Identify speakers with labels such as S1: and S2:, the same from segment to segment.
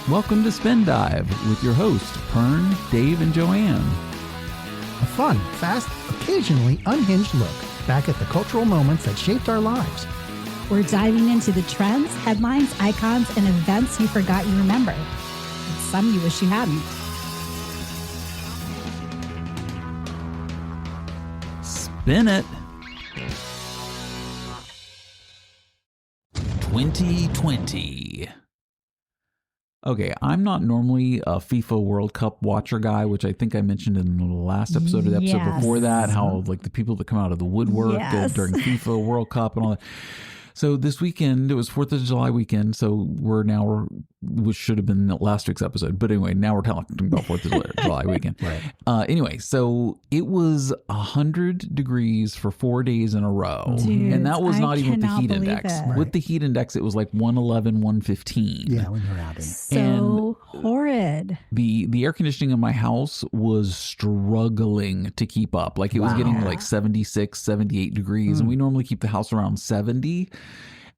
S1: Welcome to Spin Dive with your hosts, Pern, Dave, and Joanne.
S2: A fun, fast, occasionally unhinged look back at the cultural moments that shaped our lives.
S3: We're diving into the trends, headlines, icons, and events you forgot you remember. And some you wish you hadn't.
S1: Spin it. 2020. Okay, I'm not normally a FIFA World Cup watcher guy, which I think I mentioned in the last episode or the episode before that, how like the people that come out of the woodwork during FIFA World Cup and all that. So this weekend, it was 4th of July weekend, so which should have been last week's episode. But anyway, now we're talking about 4th of July weekend. Right. Anyway, so it was 100 degrees for 4 days in a row.
S3: Dude,
S1: and that was not even with the heat index.
S3: Right.
S1: With the heat index, it was like 111, 115.
S2: Yeah, when you're out in.
S3: So horrid.
S1: The air conditioning in my house was struggling to keep up. Like it was getting like 76, 78 degrees. And we normally keep the house around 70.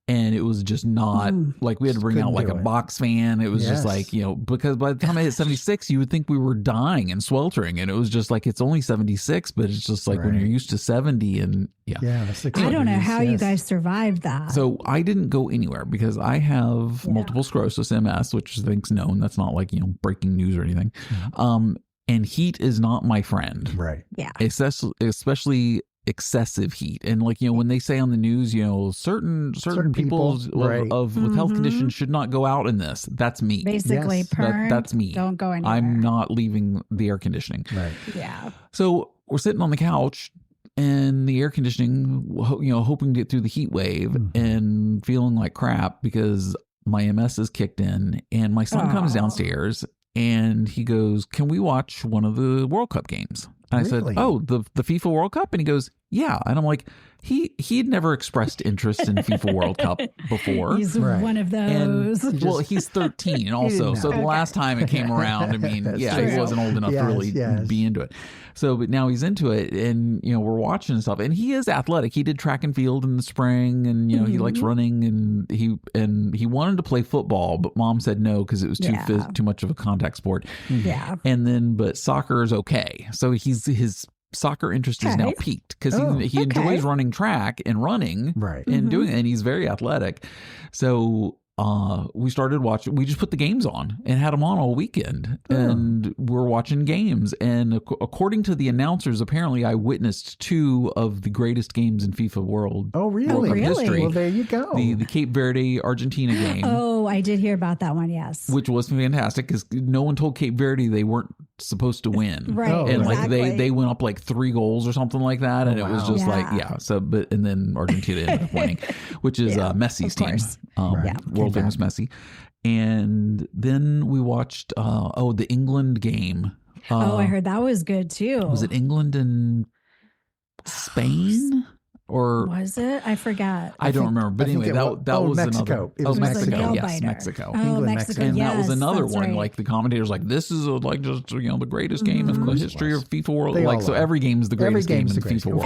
S1: And it was just not like we had to bring out like a box fan. It was just like, because by the time I hit 76, you would think we were dying and sweltering. And it was just like, it's only 76, but it's just like when you're used to 70 and
S3: I don't know how you guys survived that.
S1: So I didn't go anywhere because I have multiple sclerosis, MS, which I think's known. That's not like, breaking news or anything. And heat is not my friend.
S2: Right.
S3: Yeah.
S1: Especially excessive heat. And like, when they say on the news, certain people with health conditions should not go out in this. That's me.
S3: Basically,
S1: that's me.
S3: Don't go anywhere.
S1: I'm not leaving the air conditioning.
S2: Right.
S3: Yeah.
S1: So we're sitting on the couch and the air conditioning, hoping to get through the heat wave and feeling like crap because my MS is kicked in and my son comes downstairs and he goes, "Can we watch one of the World Cup games?" And I said, "Oh, the FIFA World Cup?" And he goes, "Yeah." And I'm like, he had never expressed interest in FIFA World Cup before.
S3: He's one of those.
S1: And, he's 13 also. So the last time it came around, I mean, he wasn't old enough to really be into it. So, but now he's into it and, we're watching and stuff. And he is athletic. He did track and field in the spring and, he likes running and he wanted to play football, but mom said no because it was too much of a contact sport.
S3: Yeah.
S1: And then, but soccer is okay. So his soccer interest is now peaked because he enjoys running track and running and doing it. And he's very athletic. So we started watching, we just put the games on and had them on all weekend and we're watching games. And according to the announcers, apparently I witnessed 2 of the greatest games in FIFA World Cup history.
S2: Well, there you go.
S1: The Cape Verde Argentina game.
S3: Oh, I did hear about that one. Yes.
S1: Which was fantastic because no one told Cape Verde they weren't supposed to win.
S3: Right.
S1: And like they went up like 3 goals or something like that. And it was just and then Argentina ended up winning, which is Messi's team. World famous Messi. And then we watched the England game.
S3: I heard that was good too.
S1: Was it England and Spain? Or
S3: was it? I forgot.
S1: I don't remember. But anyway, that was
S2: Mexico.
S1: another.
S2: Mexico.
S1: Yes, Mexico.
S3: England, Mexico.
S1: And that was another one. Right. Like the commentators, like this is the greatest game in the history of FIFA World. Like so, every game is the greatest game in FIFA World.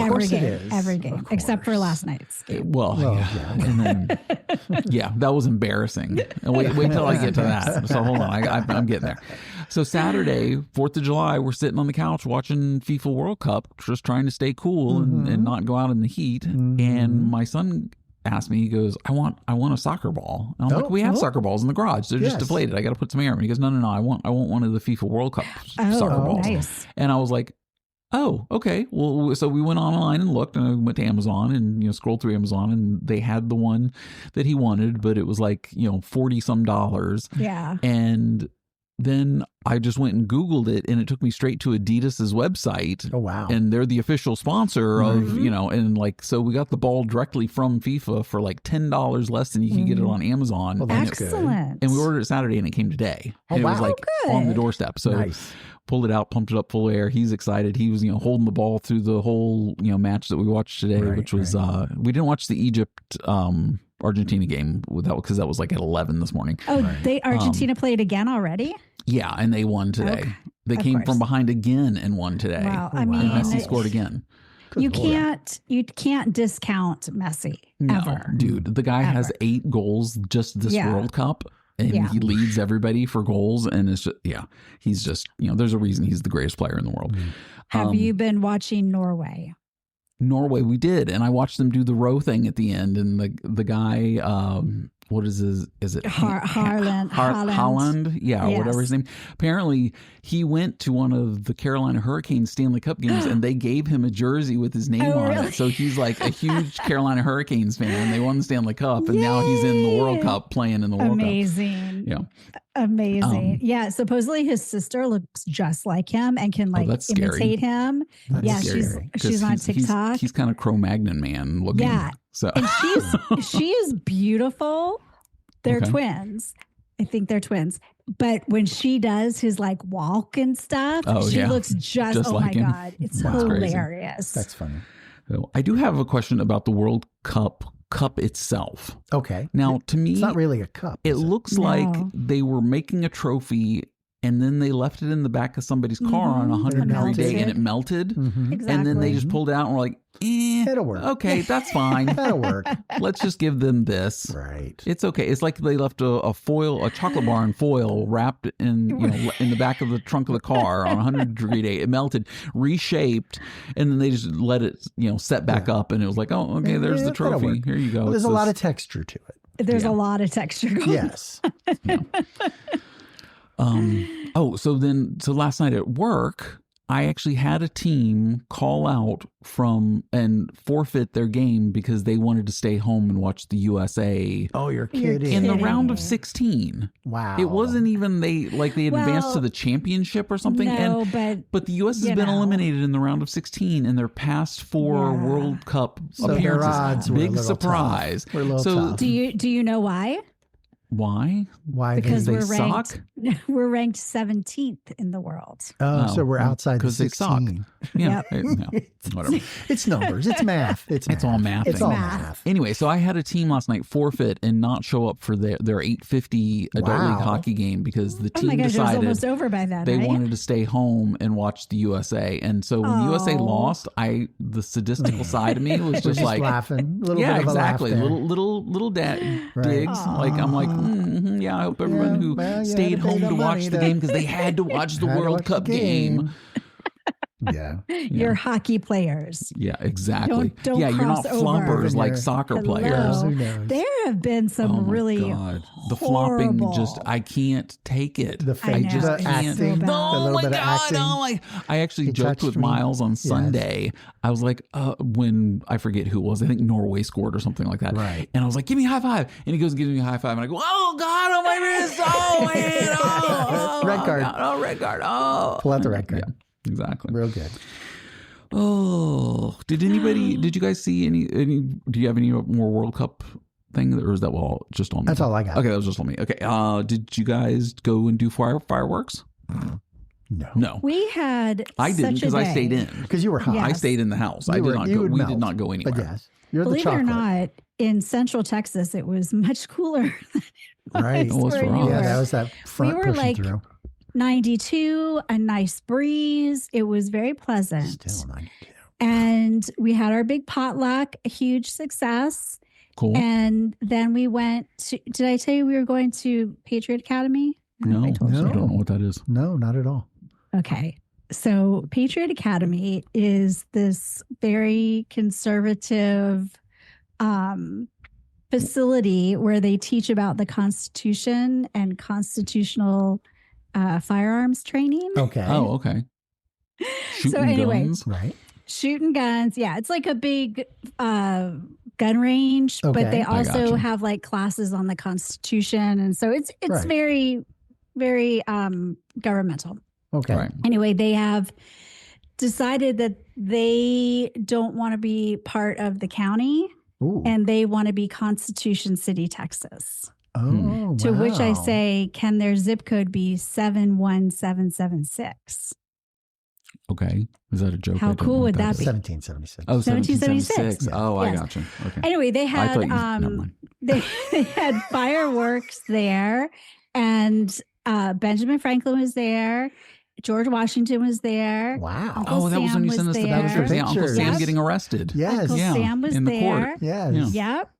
S3: Every game, except for last night's game.
S1: And then that was embarrassing. And wait till I get to that. So hold on, I'm getting there. So Saturday, 4th of July, we're sitting on the couch watching FIFA World Cup, just trying to stay cool and not go out in the heat. And my son asked me, he goes, I want a soccer ball. And I'm like, we have soccer balls in the garage. They're just deflated. I got to put some air in them. He goes, no, I want one of the FIFA World Cup soccer balls.
S3: Nice.
S1: And I was like, oh, okay. Well, so we went online and looked, and I went to Amazon and scrolled through Amazon, and they had the one that he wanted, but it was like $40 some.
S3: Yeah.
S1: And then I just went and Googled it, and it took me straight to Adidas's website.
S2: Oh, wow.
S1: And they're the official sponsor of, and like, so we got the ball directly from FIFA for like $10 less than you can get it on Amazon.
S3: Well, that's excellent.
S1: And we ordered it Saturday, and it came today. And it was like on the doorstep. So pulled it out, pumped it up full air. He's excited. He was, holding the ball through the whole, match that we watched today, which was, we didn't watch the Egypt, Argentina game because that was like at 11 this morning.
S3: Oh, Argentina played again already?
S1: Yeah, and they won today.
S3: Okay.
S1: They came from behind again and won today.
S3: Wow.
S1: And Messi scored again.
S3: You can't discount Messi ever.
S1: Dude, the guy has 8 goals just this World Cup, and he leads everybody for goals, and it's just he's just there's a reason he's the greatest player in the world.
S3: Have you been watching Norway?
S1: Norway, we did, and I watched them do the row thing at the end, and the guy, what is his? Is it
S3: Haaland?
S1: Holland, or whatever his name. Apparently, he went to one of the Carolina Hurricanes Stanley Cup games, and they gave him a jersey with his name on it. So he's like a huge Carolina Hurricanes fan. They won the Stanley Cup, and now he's in the World Cup playing in the World Cup.
S3: Amazing.
S1: Yeah.
S3: Amazing. Supposedly his sister looks just like him and can imitate him.
S1: That's scary.
S3: She's on TikTok.
S1: He's kind of Cro-Magnon man looking.
S3: Yeah.
S1: So
S3: and she is beautiful. They're twins. I think they're twins. But when she does his walk and stuff, she looks just
S1: like
S3: my
S1: him.
S3: God. It's hilarious.
S2: That's funny.
S1: So I do have a question about the World Cup itself.
S2: Okay.
S1: Now, to me,
S2: it's not really a cup.
S1: It looks like they were making a trophy and then they left it in the back of somebody's car on a 100-degree day and it melted.
S3: Exactly.
S1: And then they just pulled it out and were like,
S2: it'll work.
S1: Okay, that's fine.
S2: That'll work.
S1: Let's just give them this.
S2: Right.
S1: It's okay. It's like they left a chocolate bar in foil wrapped in in the back of the trunk of the car on a 100-degree day. It melted, reshaped, and then they just let it set back up, and it was like, oh, okay, there's the trophy. Here you go.
S2: Well, there's a lot of texture to it.
S3: There's a lot of texture going.
S2: Yes.
S1: So last night at work, I actually had a team call out and forfeit their game because they wanted to stay home and watch the USA.
S2: Oh, you're kidding.
S1: In the round of 16.
S2: Wow.
S1: It wasn't even they advanced to the championship or something.
S3: No,
S1: but the US has been eliminated in the round of 16 in their past 4 World Cup appearances.
S2: Odds
S1: Big surprise.
S2: We're a little tough.
S3: Do you know why?
S1: Why?
S3: Because
S1: they
S3: we're ranked.
S1: suck?
S3: We're ranked 17th in the world.
S2: Oh, so we're outside the 16.
S1: Yeah, whatever.
S2: It's numbers. It's math. It's
S1: all math.
S2: It's all math.
S1: Anyway, so I had a team last night forfeit and not show up for their 8:50 adult league hockey game because the team decided
S3: it was almost over by then.
S1: They
S3: right?
S1: wanted to stay home and watch the USA. And so when the USA lost, the sadistical side of me was just like
S2: laughing. A little
S1: yeah,
S2: bit of
S1: exactly.
S2: A laugh there.
S1: Little dad digs. Like I'm like, I hope everyone who stayed home to watch the game because they had to watch the World Cup game.
S2: Yeah.
S3: You're hockey players.
S1: Yeah, exactly.
S3: Don't
S1: you're not floppers
S3: over.
S1: like soccer players.
S2: Who knows?
S3: There have been some really
S1: the flopping I can't take it.
S2: The fake,
S1: just
S2: the
S1: can't.
S2: acting,
S1: Oh my
S2: bit of
S1: God!
S2: acting.
S1: Oh my! I actually joked with
S2: me.
S1: Miles on Sunday. I was like, when I forget who it was, I think Norway scored or something like that.
S2: Right.
S1: And I was like, give me a high five. And he goes and gives me a high five. And I go, oh God, oh my wrist. Oh man. Oh,
S2: red card.
S1: Oh, red card. Oh.
S2: Pull out the red card.
S1: Yeah, exactly.
S2: Real good.
S1: Oh, did you guys see any, do you have any more World Cup thing, or is that just on me?
S2: That's all I got.
S1: Okay, that was just on me. Okay, did you guys go and do fireworks? No.
S3: We had
S1: I didn't
S3: because
S1: I stayed in.
S2: Because you were hot.
S3: Yes.
S1: I stayed in the house. We did not go anywhere.
S2: But yes, you're
S3: Believe
S2: the
S3: it or
S2: chocolate.
S3: not, in Central Texas, it was much cooler.
S2: Right.
S1: What's wrong?
S2: Yeah, that was that front
S3: We were
S2: pushing
S3: like
S2: through.
S3: 92, a nice breeze. It was very pleasant.
S2: Still 92.
S3: And we had our big potluck, a huge success.
S1: Cool.
S3: And then we went to, did I tell you we were going to Patriot Academy?
S1: No, I
S2: you.
S1: don't know what that is.
S2: No, not at all.
S3: Okay. So Patriot Academy is this very conservative facility where they teach about the Constitution and constitutional firearms training.
S2: Okay.
S1: Oh, okay. Shooting guns.
S2: Right.
S3: Shooting guns. Yeah. It's like a big gun range,
S2: Okay.
S3: but they also
S1: gotcha.
S3: have like classes on the Constitution. And so it's
S2: Right.
S3: very, very governmental.
S2: Okay.
S1: Right.
S3: Anyway, they have decided that they don't want to be part of the county
S2: Ooh.
S3: and they want to be Constitution City, Texas.
S2: Oh,
S3: To which I
S2: wow.
S3: say, can their zip code be 71776?
S1: Okay. Is that a joke?
S3: How
S1: I don't
S3: cool
S1: know
S3: would
S1: what
S3: that
S1: is.
S3: be?
S2: 1776.
S1: Oh,
S3: 1776.
S1: 1776. Oh, I
S3: Yes.
S1: got you. Okay.
S3: Anyway, they
S1: I
S3: had
S1: thought never mind.
S3: they had fireworks there, and Benjamin Franklin was there, George Washington was there.
S2: Wow.
S3: Uncle
S1: that was
S3: Sam
S1: when you sent us the pictures. Yeah, Uncle Sam
S3: Yep.
S1: getting arrested.
S2: Yes.
S3: Uncle Sam was
S1: in the
S3: there.
S1: court.
S2: Yes.
S3: Yep.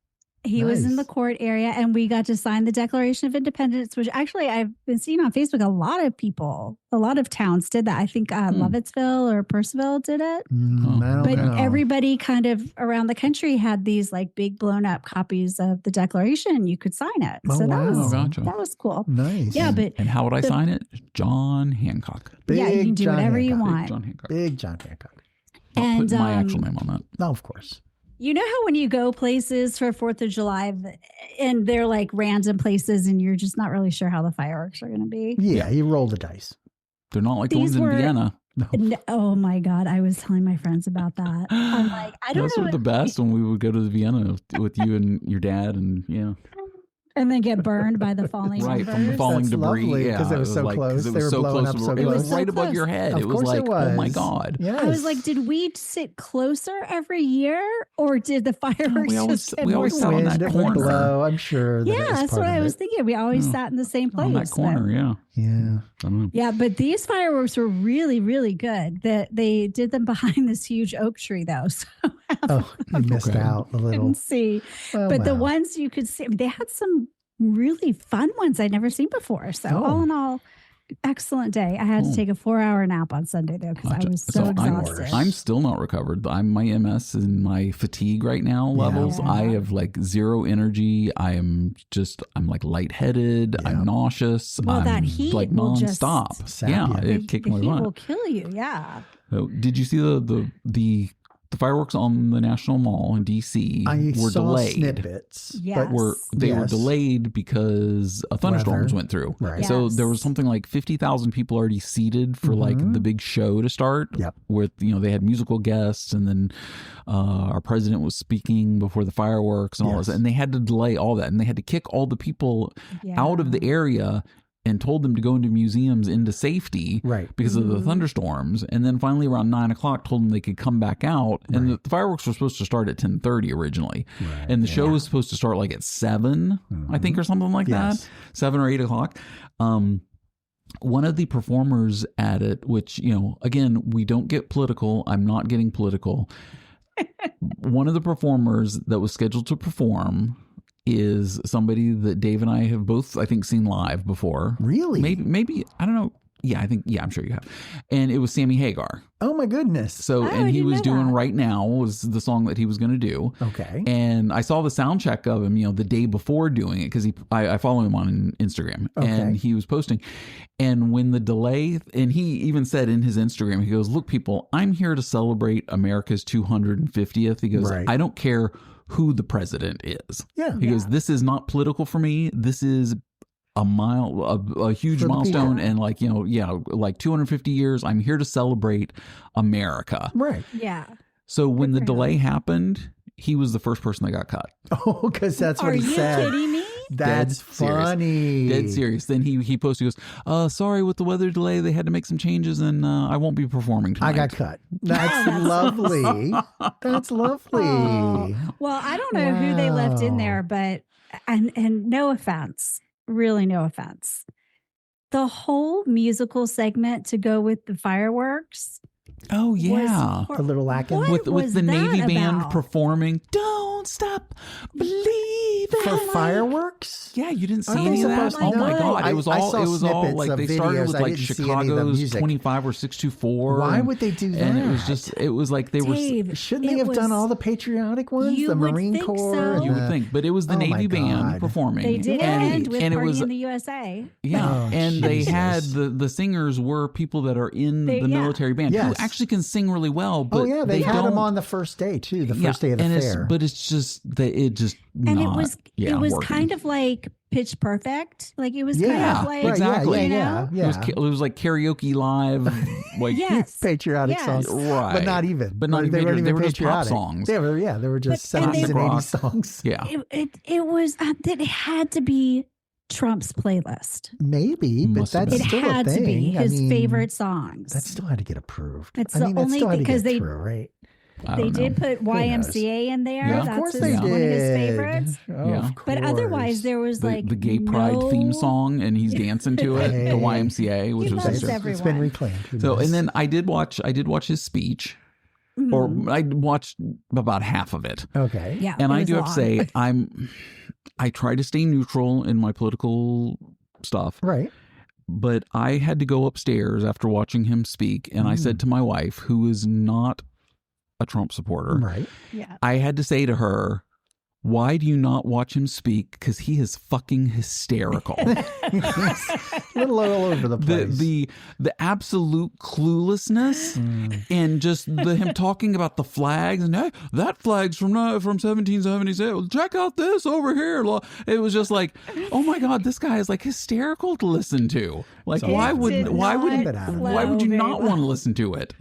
S3: He was in the court area, and we got to sign the Declaration of Independence, which actually I've been seeing on Facebook. A lot of towns did that. I think Lovettsville or Purcellville did it. But everybody kind of around the country had these like big blown up copies of the Declaration. You could sign it.
S2: Oh,
S3: So
S2: wow.
S3: that was cool.
S2: Nice.
S3: Yeah, but
S1: And how would I sign it? John Hancock.
S2: Big
S3: you can do
S2: John
S3: whatever you
S2: Hancock.
S3: want.
S1: Big John Hancock.
S2: Big John Hancock.
S1: I'll put my actual name on that.
S2: No, of course.
S3: You know how when you go places for 4th of July and they're like random places and you're just not really sure how the fireworks are going to be?
S2: Yeah, you roll the dice.
S1: They're not like the ones in Vienna.
S3: No, oh my God. I was telling my friends about that. I'm like, I don't know.
S1: Those were the best when we would go to the Vienna with you and your dad and
S3: And then get burned by the falling
S1: right
S3: embers.
S1: from the falling debris.
S2: Because it was so close.
S1: It
S2: they were blowing up so close.
S1: It was
S3: so
S1: right above
S3: close.
S1: your head.
S2: Of
S1: It was
S2: course
S1: like,
S2: it was.
S1: oh my God.
S2: Yes.
S3: I was like, did we sit closer every year, or did the fireworks
S1: we always sat on that
S2: Wind
S1: corner.
S2: would blow, I'm sure.
S3: That's what I was thinking. We always sat in the same place.
S1: On that corner, yeah.
S2: Yeah.
S1: I don't know.
S3: Yeah, but these fireworks were really, really good. They did them behind this huge oak tree, though. So
S2: You missed out a
S3: I
S2: little.
S3: didn't see.
S2: Oh,
S3: but the
S2: well.
S3: ones you could see, I mean, they had some really fun ones I'd never seen before. So all in all, excellent day. I had to take a 4-hour nap on Sunday though because I was so exhausted.
S1: I'm still not recovered. My MS and my fatigue right now levels.
S3: Yeah.
S1: I have like zero energy. I'm like lightheaded.
S2: Yeah.
S1: I'm nauseous.
S3: Well,
S1: I'm
S3: that heat
S1: like
S3: will
S1: nonstop.
S2: just sap
S1: Yeah,
S2: you.
S1: it kicked
S3: the
S1: my
S3: heat
S1: butt.
S3: will kill you. Yeah.
S1: So, did you see the fireworks on the National Mall in DC
S2: I
S1: were
S2: saw
S1: delayed?
S2: snippets.
S3: Yes.
S2: But
S1: They were
S2: Yes.
S1: delayed because thunderstorms
S2: Weather.
S1: went through.
S2: Right.
S1: So
S3: Yes.
S1: there was something like 50,000 people already seated for like the big show to start.
S2: Yep.
S1: With they had musical guests, and then our president was speaking before the fireworks and all
S2: Yes.
S1: this, and they had to delay all that, and they had to kick all the people out of the area and told them to go into museums into safety
S2: Right.
S1: because of the thunderstorms. And then finally around 9:00 told them they could come back out. And the fireworks were supposed to start at 10:30 originally.
S2: Right.
S1: And the show was supposed to start like at 7, I think, or something like
S2: Yes.
S1: that. 7 or 8 o'clock. One of the performers at it, which, again, we don't get political. I'm not getting political. One of the performers that was scheduled to perform is somebody that Dave and I have both, I think, seen live before.
S2: Really?
S1: Maybe I don't know. Yeah, I'm sure you have. And it was Sammy Hagar.
S2: Oh my goodness.
S1: So,
S3: I
S1: and he
S3: didn't
S1: was
S3: know
S1: doing
S3: that.
S1: Right Now was the song that he was going to do.
S2: Okay.
S1: And I saw the sound check of him, the day before doing it, because I follow him on Instagram, and he was posting. And when the delay, and he even said in his Instagram, he goes, "Look, people, I'm here to celebrate America's 250th." He goes,
S2: Right.
S1: "I don't care who the president is."
S2: Yeah.
S1: He goes, "This is not political for me. This is a huge
S2: For the
S1: milestone,
S2: people.
S1: and like 250 years. I'm here to celebrate America."
S2: Right.
S3: Yeah.
S1: So when the
S3: for
S1: delay happened, he was the first person that got cut.
S2: Oh, because that's what
S3: Are
S2: he
S3: you
S2: said.
S3: kidding me?
S2: That's
S1: Dead serious.
S2: funny.
S1: Dead serious. Then he posted, he goes, "Sorry, with the weather delay, they had to make some changes, and I won't be performing tonight."
S2: I got cut. That's lovely. That's lovely.
S3: Oh. Well, I don't know who they left in there, but and no offense, really no offense. The whole musical segment to go with the fireworks.
S1: Oh yeah,
S2: A little lacking.
S3: What
S1: with
S3: was
S1: the Navy
S3: that
S1: band
S3: about?
S1: performing "Don't Stop Believing."
S2: For fireworks?
S1: Yeah, you didn't see
S2: Aren't
S1: any
S2: they
S1: of that?
S2: supposed to
S1: Oh
S2: do
S1: my
S2: that?
S1: god,
S2: I
S1: it was
S2: saw
S1: all
S2: snippets
S1: like
S2: of
S1: they started
S2: videos.
S1: with
S2: I
S1: like
S2: didn't see any of the
S1: Chicago's
S2: music.
S1: 25 or 624.
S2: Why would they do that?
S1: And it was like they were.
S3: Dave,
S2: Shouldn't they
S3: it
S2: have done
S3: was-
S2: all the patriotic ones?
S3: You
S2: The
S3: would
S2: Marine
S3: think
S2: Corps?
S3: so.
S2: and
S1: You would
S2: the-
S1: think, but it was the
S2: Oh my
S1: Navy band
S2: God.
S1: performing.
S3: They did
S1: and,
S3: end with
S1: and it
S3: Party
S1: was
S3: in the USA.
S1: yeah,
S2: Oh,
S1: and they had
S2: Jesus.
S1: the singers were people that are in the
S3: Yeah.
S1: military band who
S2: Yes.
S1: actually can sing really well. But
S2: Oh, yeah. They had
S1: don't,
S2: them on the first day, too. The first day of the
S1: and
S2: fair.
S1: But it's just that it just
S3: And
S1: not,
S3: it was
S1: working.
S3: kind of like Pitch Perfect. Like it was
S2: Yeah,
S3: kind of like
S2: right,
S1: exactly.
S3: you know?
S2: Yeah.
S1: It was like karaoke live, like
S3: Yes.
S2: Patriotic
S3: Yes.
S2: songs.
S1: right,
S2: But not even.
S1: But not
S2: They
S1: even.
S2: weren't
S1: They were just pop
S2: patriotic.
S1: songs.
S2: They were just
S3: But- and
S2: 70s and
S1: they-
S2: 80s songs.
S1: Yeah,
S3: It was it had to be Trump's playlist.
S2: Maybe, but
S1: Must have
S2: that's
S3: It
S1: been.
S2: still
S3: had
S2: a
S3: to
S2: thing.
S3: be his
S2: I mean,
S3: favorite songs.
S2: That still had to get approved.
S3: It's
S2: I
S3: the
S2: mean, that
S3: only
S2: still had
S3: thing-
S2: to
S3: 'cause
S2: get
S3: they-
S2: through, right?
S3: They did put YMCA in there.
S1: Yeah.
S2: Of course
S3: That's
S2: they did.
S3: one of his favorites.
S2: Oh,
S1: Yeah.
S2: of
S3: But otherwise, there was
S1: the gay pride theme song, and he's dancing to it.
S2: Hey.
S1: The YMCA, which
S3: He
S1: was
S3: loves
S1: just,
S3: everyone.
S2: It's been reclaimed.
S1: so. And then I did watch his speech, or I watched about half of it.
S2: Okay.
S3: Yeah,
S1: And
S3: it
S1: I
S3: was
S1: do have to
S3: long.
S1: say, I try to stay neutral in my political stuff.
S2: Right.
S1: But I had to go upstairs after watching him speak, and I said to my wife, who is not a Trump supporter,
S2: Right.
S3: Yeah.
S1: I had to say to her, why do you not watch him speak? Because he is fucking hysterical.
S2: A little all over the place.
S1: the absolute cluelessness and just him talking about the flags and hey, that flag's from 1776. Check out this over here. It was just like, oh my god, this guy is like hysterical to listen to. Like, why would you not want to listen to it?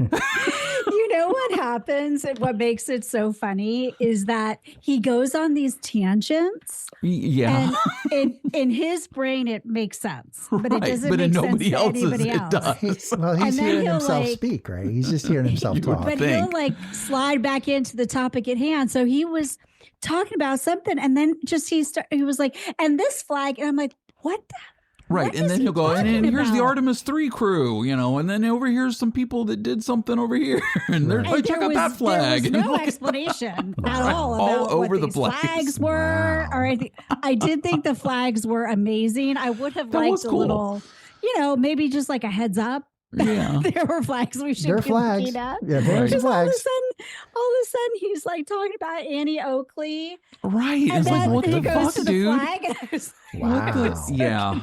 S3: You know what happens and what makes it so funny is that he goes on these tangents.
S1: Yeah.
S3: And in his brain, it makes sense, but it
S1: Right,
S3: doesn't
S1: but in
S3: make sense
S1: nobody
S3: to
S1: else's,
S3: anybody
S1: it
S3: else.
S1: does.
S2: He's
S3: And then
S2: hearing
S3: he'll,
S2: himself
S3: like-
S2: speak, right? He's just hearing himself talk.
S3: But he'll like slide back into the topic at hand. So he was talking about something, and then just he was like, and this flag, and I'm like, what the?
S1: Right,
S3: What
S1: and
S3: is
S1: then
S3: he
S1: he'll go, and
S3: talking
S1: here's the
S3: about?
S1: Artemis 3 crew, and then over here's some people that did something over here, and they're
S3: And
S1: like, check out that flag.
S3: There was no explanation at all
S1: All
S3: about
S1: over
S3: what
S1: the
S3: these
S1: place.
S3: flags were.
S2: Wow.
S3: Or I did think the flags were amazing. I would have
S1: That
S3: liked
S1: was
S3: a
S1: cool.
S3: little, maybe just like a heads up.
S1: Yeah.
S3: There were flags we should
S2: They're
S3: be
S2: flags.
S3: looking at.
S2: Yeah, there's
S3: Because all of
S2: flags.
S3: a sudden, he's like talking about Annie Oakley.
S1: Right.
S3: And
S1: It's like,
S3: then
S1: what
S3: he
S1: the
S3: goes
S1: fuck,
S3: to the
S1: dude?
S3: flag. And I was
S2: Wow.
S1: Yeah.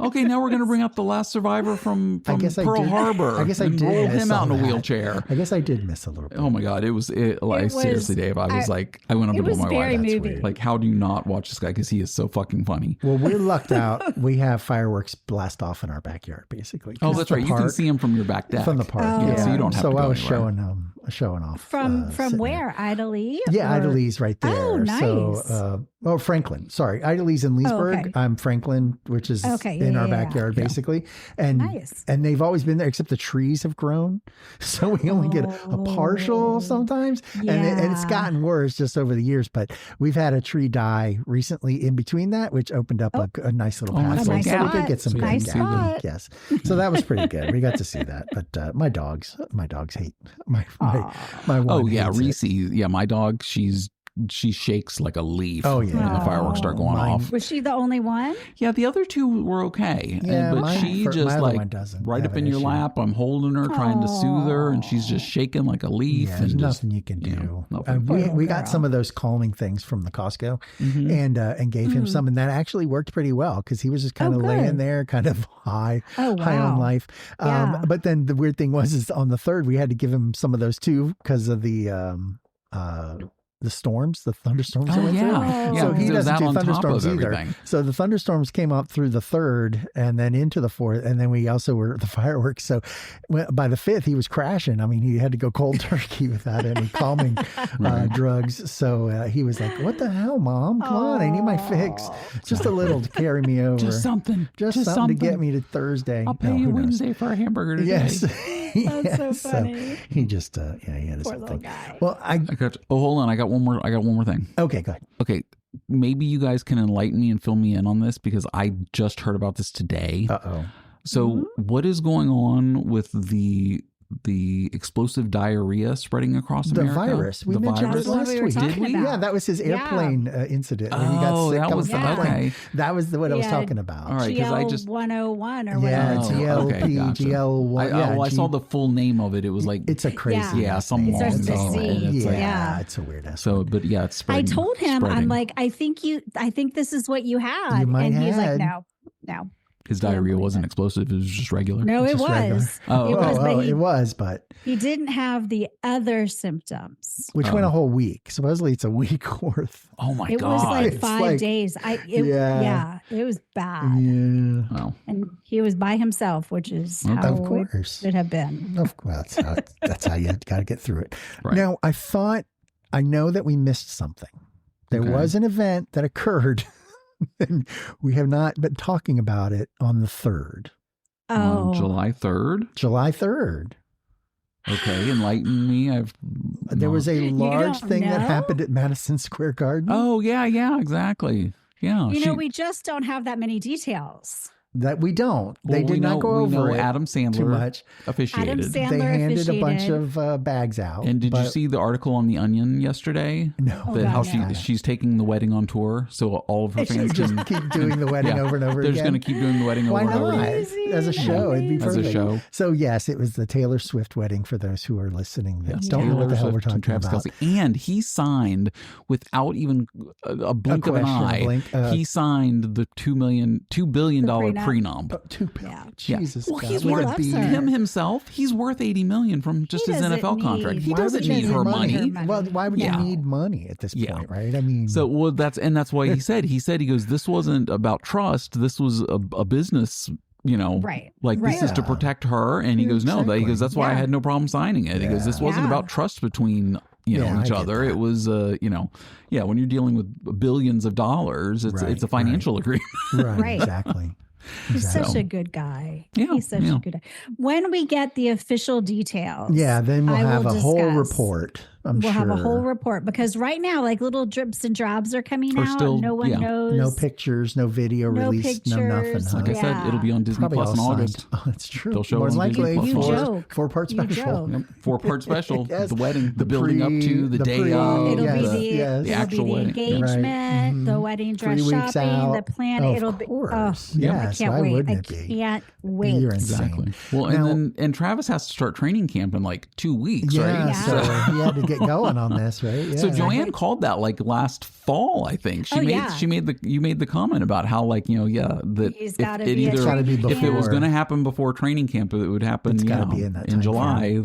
S1: Okay, now we're going to bring up the last survivor from
S2: I guess I
S1: Pearl
S2: did-
S1: Harbor.
S2: I guess I
S1: and
S2: did
S1: roll
S2: miss
S1: him out in a
S2: all that.
S1: wheelchair.
S2: I guess I did miss a little bit.
S1: Oh my God. It was
S3: was-
S1: seriously, Dave. I was like, I went up
S3: it
S1: to
S3: was
S1: my
S3: very
S1: wife.
S3: moving.
S1: Like, how do you not watch this guy? Because he is so fucking funny.
S2: Well, we're lucked out. We have fireworks blast off in our backyard, basically.
S1: Oh,
S2: 'Cause
S1: that's
S2: the
S1: right. You can
S2: park-
S1: see him from your back deck.
S2: from the park.
S3: Oh.
S2: Yeah,
S1: So you don't have
S2: so
S1: to go
S2: I was
S1: anywhere.
S2: showing off
S3: from
S2: sitting
S3: where? Idly?
S2: Yeah,
S3: Or-
S2: Idle's right there.
S3: Oh, nice.
S2: So, Franklin. Sorry, Idle's in Leesburg.
S3: okay.
S2: I'm Franklin, which is
S3: Okay,
S2: in
S3: yeah,
S2: our
S3: yeah, yeah.
S2: backyard, basically. And
S3: Nice.
S2: and they've always been there, except the trees have grown, so we only get a partial sometimes. And it's
S3: Yeah.
S2: gotten worse just over the years. But we've had a tree die recently in between that, which opened up a nice little
S1: Oh, nice
S2: pathway.
S1: little
S2: So we
S3: spot.
S2: did get some
S3: Nice
S2: good
S3: spot.
S2: Yes. So that was pretty good. We got to see that. But my dogs hate my one.
S1: Oh yeah,
S2: hates it.
S1: Reese. Yeah, my dog. She shakes like a leaf.
S2: Oh, yeah.
S1: when the fireworks start going
S2: Mine-
S1: off.
S3: Was she the only one?
S1: Yeah, the other two were okay.
S2: Yeah,
S1: but
S2: my
S1: she
S2: other
S1: just like
S2: one doesn't
S1: right
S2: have
S1: up
S2: an
S1: in your
S2: issue.
S1: lap. I'm holding her, trying to soothe her, and she's just shaking like a leaf.
S2: Yeah, there's
S1: and just,
S2: nothing you can do.
S1: nothing.
S2: We got some of those calming things from the Costco
S1: Mhm.
S2: and gave him some, and that actually worked pretty well because he was just kind of laying
S3: good.
S2: there, kind of high on
S3: wow.
S2: life.
S3: Yeah.
S2: But then the weird thing was on the third we had to give him some of those too because of the storms, the thunderstorms that
S1: Oh
S2: went
S1: yeah,
S2: through.
S1: yeah.
S2: So
S1: because
S2: he
S1: it was
S2: doesn't
S1: out
S2: do
S1: on top
S2: thunderstorms
S1: of
S2: either.
S1: everything.
S2: So the thunderstorms came up through the third and then into the fourth, and then we also were the fireworks. So by the fifth, he was crashing. I mean, he had to go cold turkey without any calming drugs. So he was like, "What the hell, Mom? Come on, I need my fix. Just a little to carry me over.
S1: Just something.
S2: Just something to get me to Thursday.
S1: I'll pay
S2: No,
S1: you
S2: who knows?
S1: Wednesday for a hamburger today.
S2: Yes."
S3: That's so funny.
S2: he just he had his
S3: Poor
S2: own
S3: little
S2: thing.
S3: guy.
S2: Well,
S1: Hold on. I got one more thing.
S2: okay, go ahead.
S1: Okay, maybe you guys can enlighten me and fill me in on this because I just heard about this today.
S2: Uh-oh.
S1: So, what is going on with the explosive diarrhea spreading across
S2: The
S1: America?
S2: virus. We
S1: The
S2: mentioned
S1: virus?
S2: it last
S3: we were
S2: week.
S3: talking
S1: Did we?
S3: about.
S2: Yeah, that was his airplane incident when he got
S1: Oh,
S2: sick.
S1: that
S2: on
S1: was
S2: the
S3: Yeah.
S2: plane.
S1: okay.
S2: That was what I was
S3: Yeah.
S2: talking about.
S1: All right, because I just
S3: 101 or
S2: Yeah,
S3: whatever.
S2: GLP,
S1: gotcha.
S2: GL1.
S1: I saw the full name of it. It was like
S2: It's a crazy.
S1: yeah, some
S3: It
S1: long
S3: starts with
S1: name.
S3: C.
S1: And it's like,
S3: Yeah.
S2: it's a weird ass.
S1: so, but yeah, it's
S3: I
S1: spreading.
S3: told him, I'm
S1: spreading.
S3: like, I think this is what you had.
S2: You might
S3: and he's
S2: had.
S3: like, no.
S1: his diarrhea wasn't explosive. It was just regular.
S3: No, it
S2: Just
S3: was.
S2: regular.
S1: Oh,
S3: It was, but
S2: it was, but
S3: he didn't have the other symptoms.
S2: which went a whole week. Supposedly it's a week worth.
S1: Oh my
S3: It
S1: god!
S3: was like
S2: It's
S3: 5
S2: like-
S3: days.
S2: Yeah.
S3: It was bad.
S2: Yeah,
S1: Oh,
S3: And he was by himself, which is
S1: Okay.
S3: how
S2: of
S3: it
S2: course.
S3: should have been.
S2: Of course, that's how you got to get through it.
S1: Right.
S2: Now, I know that we missed something. There
S1: Okay.
S2: was an event that occurred, and we have not been talking about it on the 3rd,
S3: Oh,
S1: on July 3rd.
S2: July 3rd.
S1: Okay, enlighten me.
S2: There was a large
S3: don't
S2: thing that
S3: know?
S2: happened at Madison Square Garden.
S1: Oh yeah, exactly. Yeah,
S3: We just don't have that many details.
S2: That we don't.
S1: Well,
S2: They did not go over it
S1: Adam Sandler
S2: too much.
S1: officiated.
S3: Adam Sandler
S2: They handed
S3: officiated.
S2: a bunch of bags out.
S1: And did you see the article on The Onion yesterday?
S2: No.
S1: That how
S3: no.
S1: she's taking the wedding on tour, so all of her fans
S2: just
S1: can
S2: keep doing the wedding over and over
S1: They're
S2: again.
S1: just going to keep doing the wedding
S2: Why
S1: over and over
S2: not?
S1: again.
S2: As a show, it'd be
S1: As
S2: perfect.
S1: a show.
S2: So yes, it was the Taylor Swift wedding for those who are listening that
S1: Yes,
S2: don't know what the hell
S1: Taylor
S2: we're
S1: Swift and
S2: talking
S1: Travis
S2: about.
S1: Kelce. And he signed without even a blink of an
S2: question,
S1: eye.
S2: blink,
S1: he signed the $2 billion
S3: prenup.
S1: prenup.
S2: 2 billion.
S3: Yeah.
S2: Jesus.
S1: Well,
S2: God,
S1: he's
S2: what a
S1: worth
S3: loves her.
S1: him himself. He's worth $80 million from just
S3: He
S1: his
S3: doesn't
S1: NFL contract.
S3: need-
S1: He
S2: Why
S1: doesn't
S2: would
S1: need
S2: you
S1: her
S2: money?
S1: money.
S2: Well, why would
S1: Yeah.
S2: you need money at this
S1: Yeah.
S2: point, right? I mean,
S1: So that's why he said he goes, this wasn't about trust. This was a business.
S3: Right.
S1: Like this is to
S2: Yeah.
S1: protect her. And he goes, no,
S2: Exactly.
S1: he goes, that's why I
S3: Yeah.
S1: had no problem signing it. He goes, this wasn't
S3: Yeah.
S1: about trust between
S2: Yeah, I
S1: each
S2: get
S1: other.
S2: that.
S1: It was when you're dealing with billions of dollars, it's
S2: Right,
S1: a financial agreement.
S2: right,
S3: Right.
S2: exactly.
S3: He's
S2: Exactly.
S3: such a good guy.
S1: Yeah,
S3: He's such
S1: yeah.
S3: a good guy. When we get the official details,
S2: Yeah, then we'll
S3: I
S2: have
S3: will
S2: a whole
S3: discuss.
S2: report. I'm
S3: we'll
S2: sure.
S3: have a whole report because right now, like little drips and drabs are coming
S1: Or
S3: out.
S1: still-
S3: No one
S1: yeah.
S3: knows.
S2: No pictures, no video
S3: No
S2: released, no nothing.
S3: pictures.
S2: Huh?
S1: Like I said,
S3: Yeah.
S1: it'll be on Disney
S2: Probably
S1: Plus in
S2: all signed.
S1: August.
S2: Oh, that's true.
S1: They'll show
S2: More
S1: it
S2: than
S1: on Disney
S2: likely,
S1: Plus.
S3: You
S1: August.
S3: joke.
S2: 4-part
S3: You
S2: special.
S3: joke.
S1: Yep. 4-part special.
S2: Yes.
S1: The wedding, the
S2: The
S1: building up to, the day of.
S3: It'll
S2: Yes,
S3: be the,
S2: yes.
S1: The
S3: it'll
S1: actual
S3: be the
S1: wedding.
S3: engagement,
S2: Right.
S3: the
S2: Mhm.
S3: wedding
S2: 3
S3: dress
S2: weeks
S3: shopping,
S2: out.
S3: the plan.
S2: Of
S3: It'll be.
S2: course.
S3: Oh,
S2: Yes,
S3: I can't
S2: why
S3: wait.
S2: wouldn't
S3: I
S2: it be?
S3: can't wait.
S2: You're insane.
S1: Exactly. Well,
S2: Now-
S1: and Travis has to start training camp in like 2 weeks,
S2: Yeah,
S1: right?
S2: so
S3: Yeah.
S2: he had to get going on this, right? Yeah.
S1: So Joanne called that like last fall, I think. She made the comment about how that
S3: He's
S1: if
S3: gotta
S1: it
S3: be a
S1: either
S2: gotta be
S1: if it was
S2: before.
S1: going to happen before training camp, it would happen
S2: It's gotta be in that time
S1: July,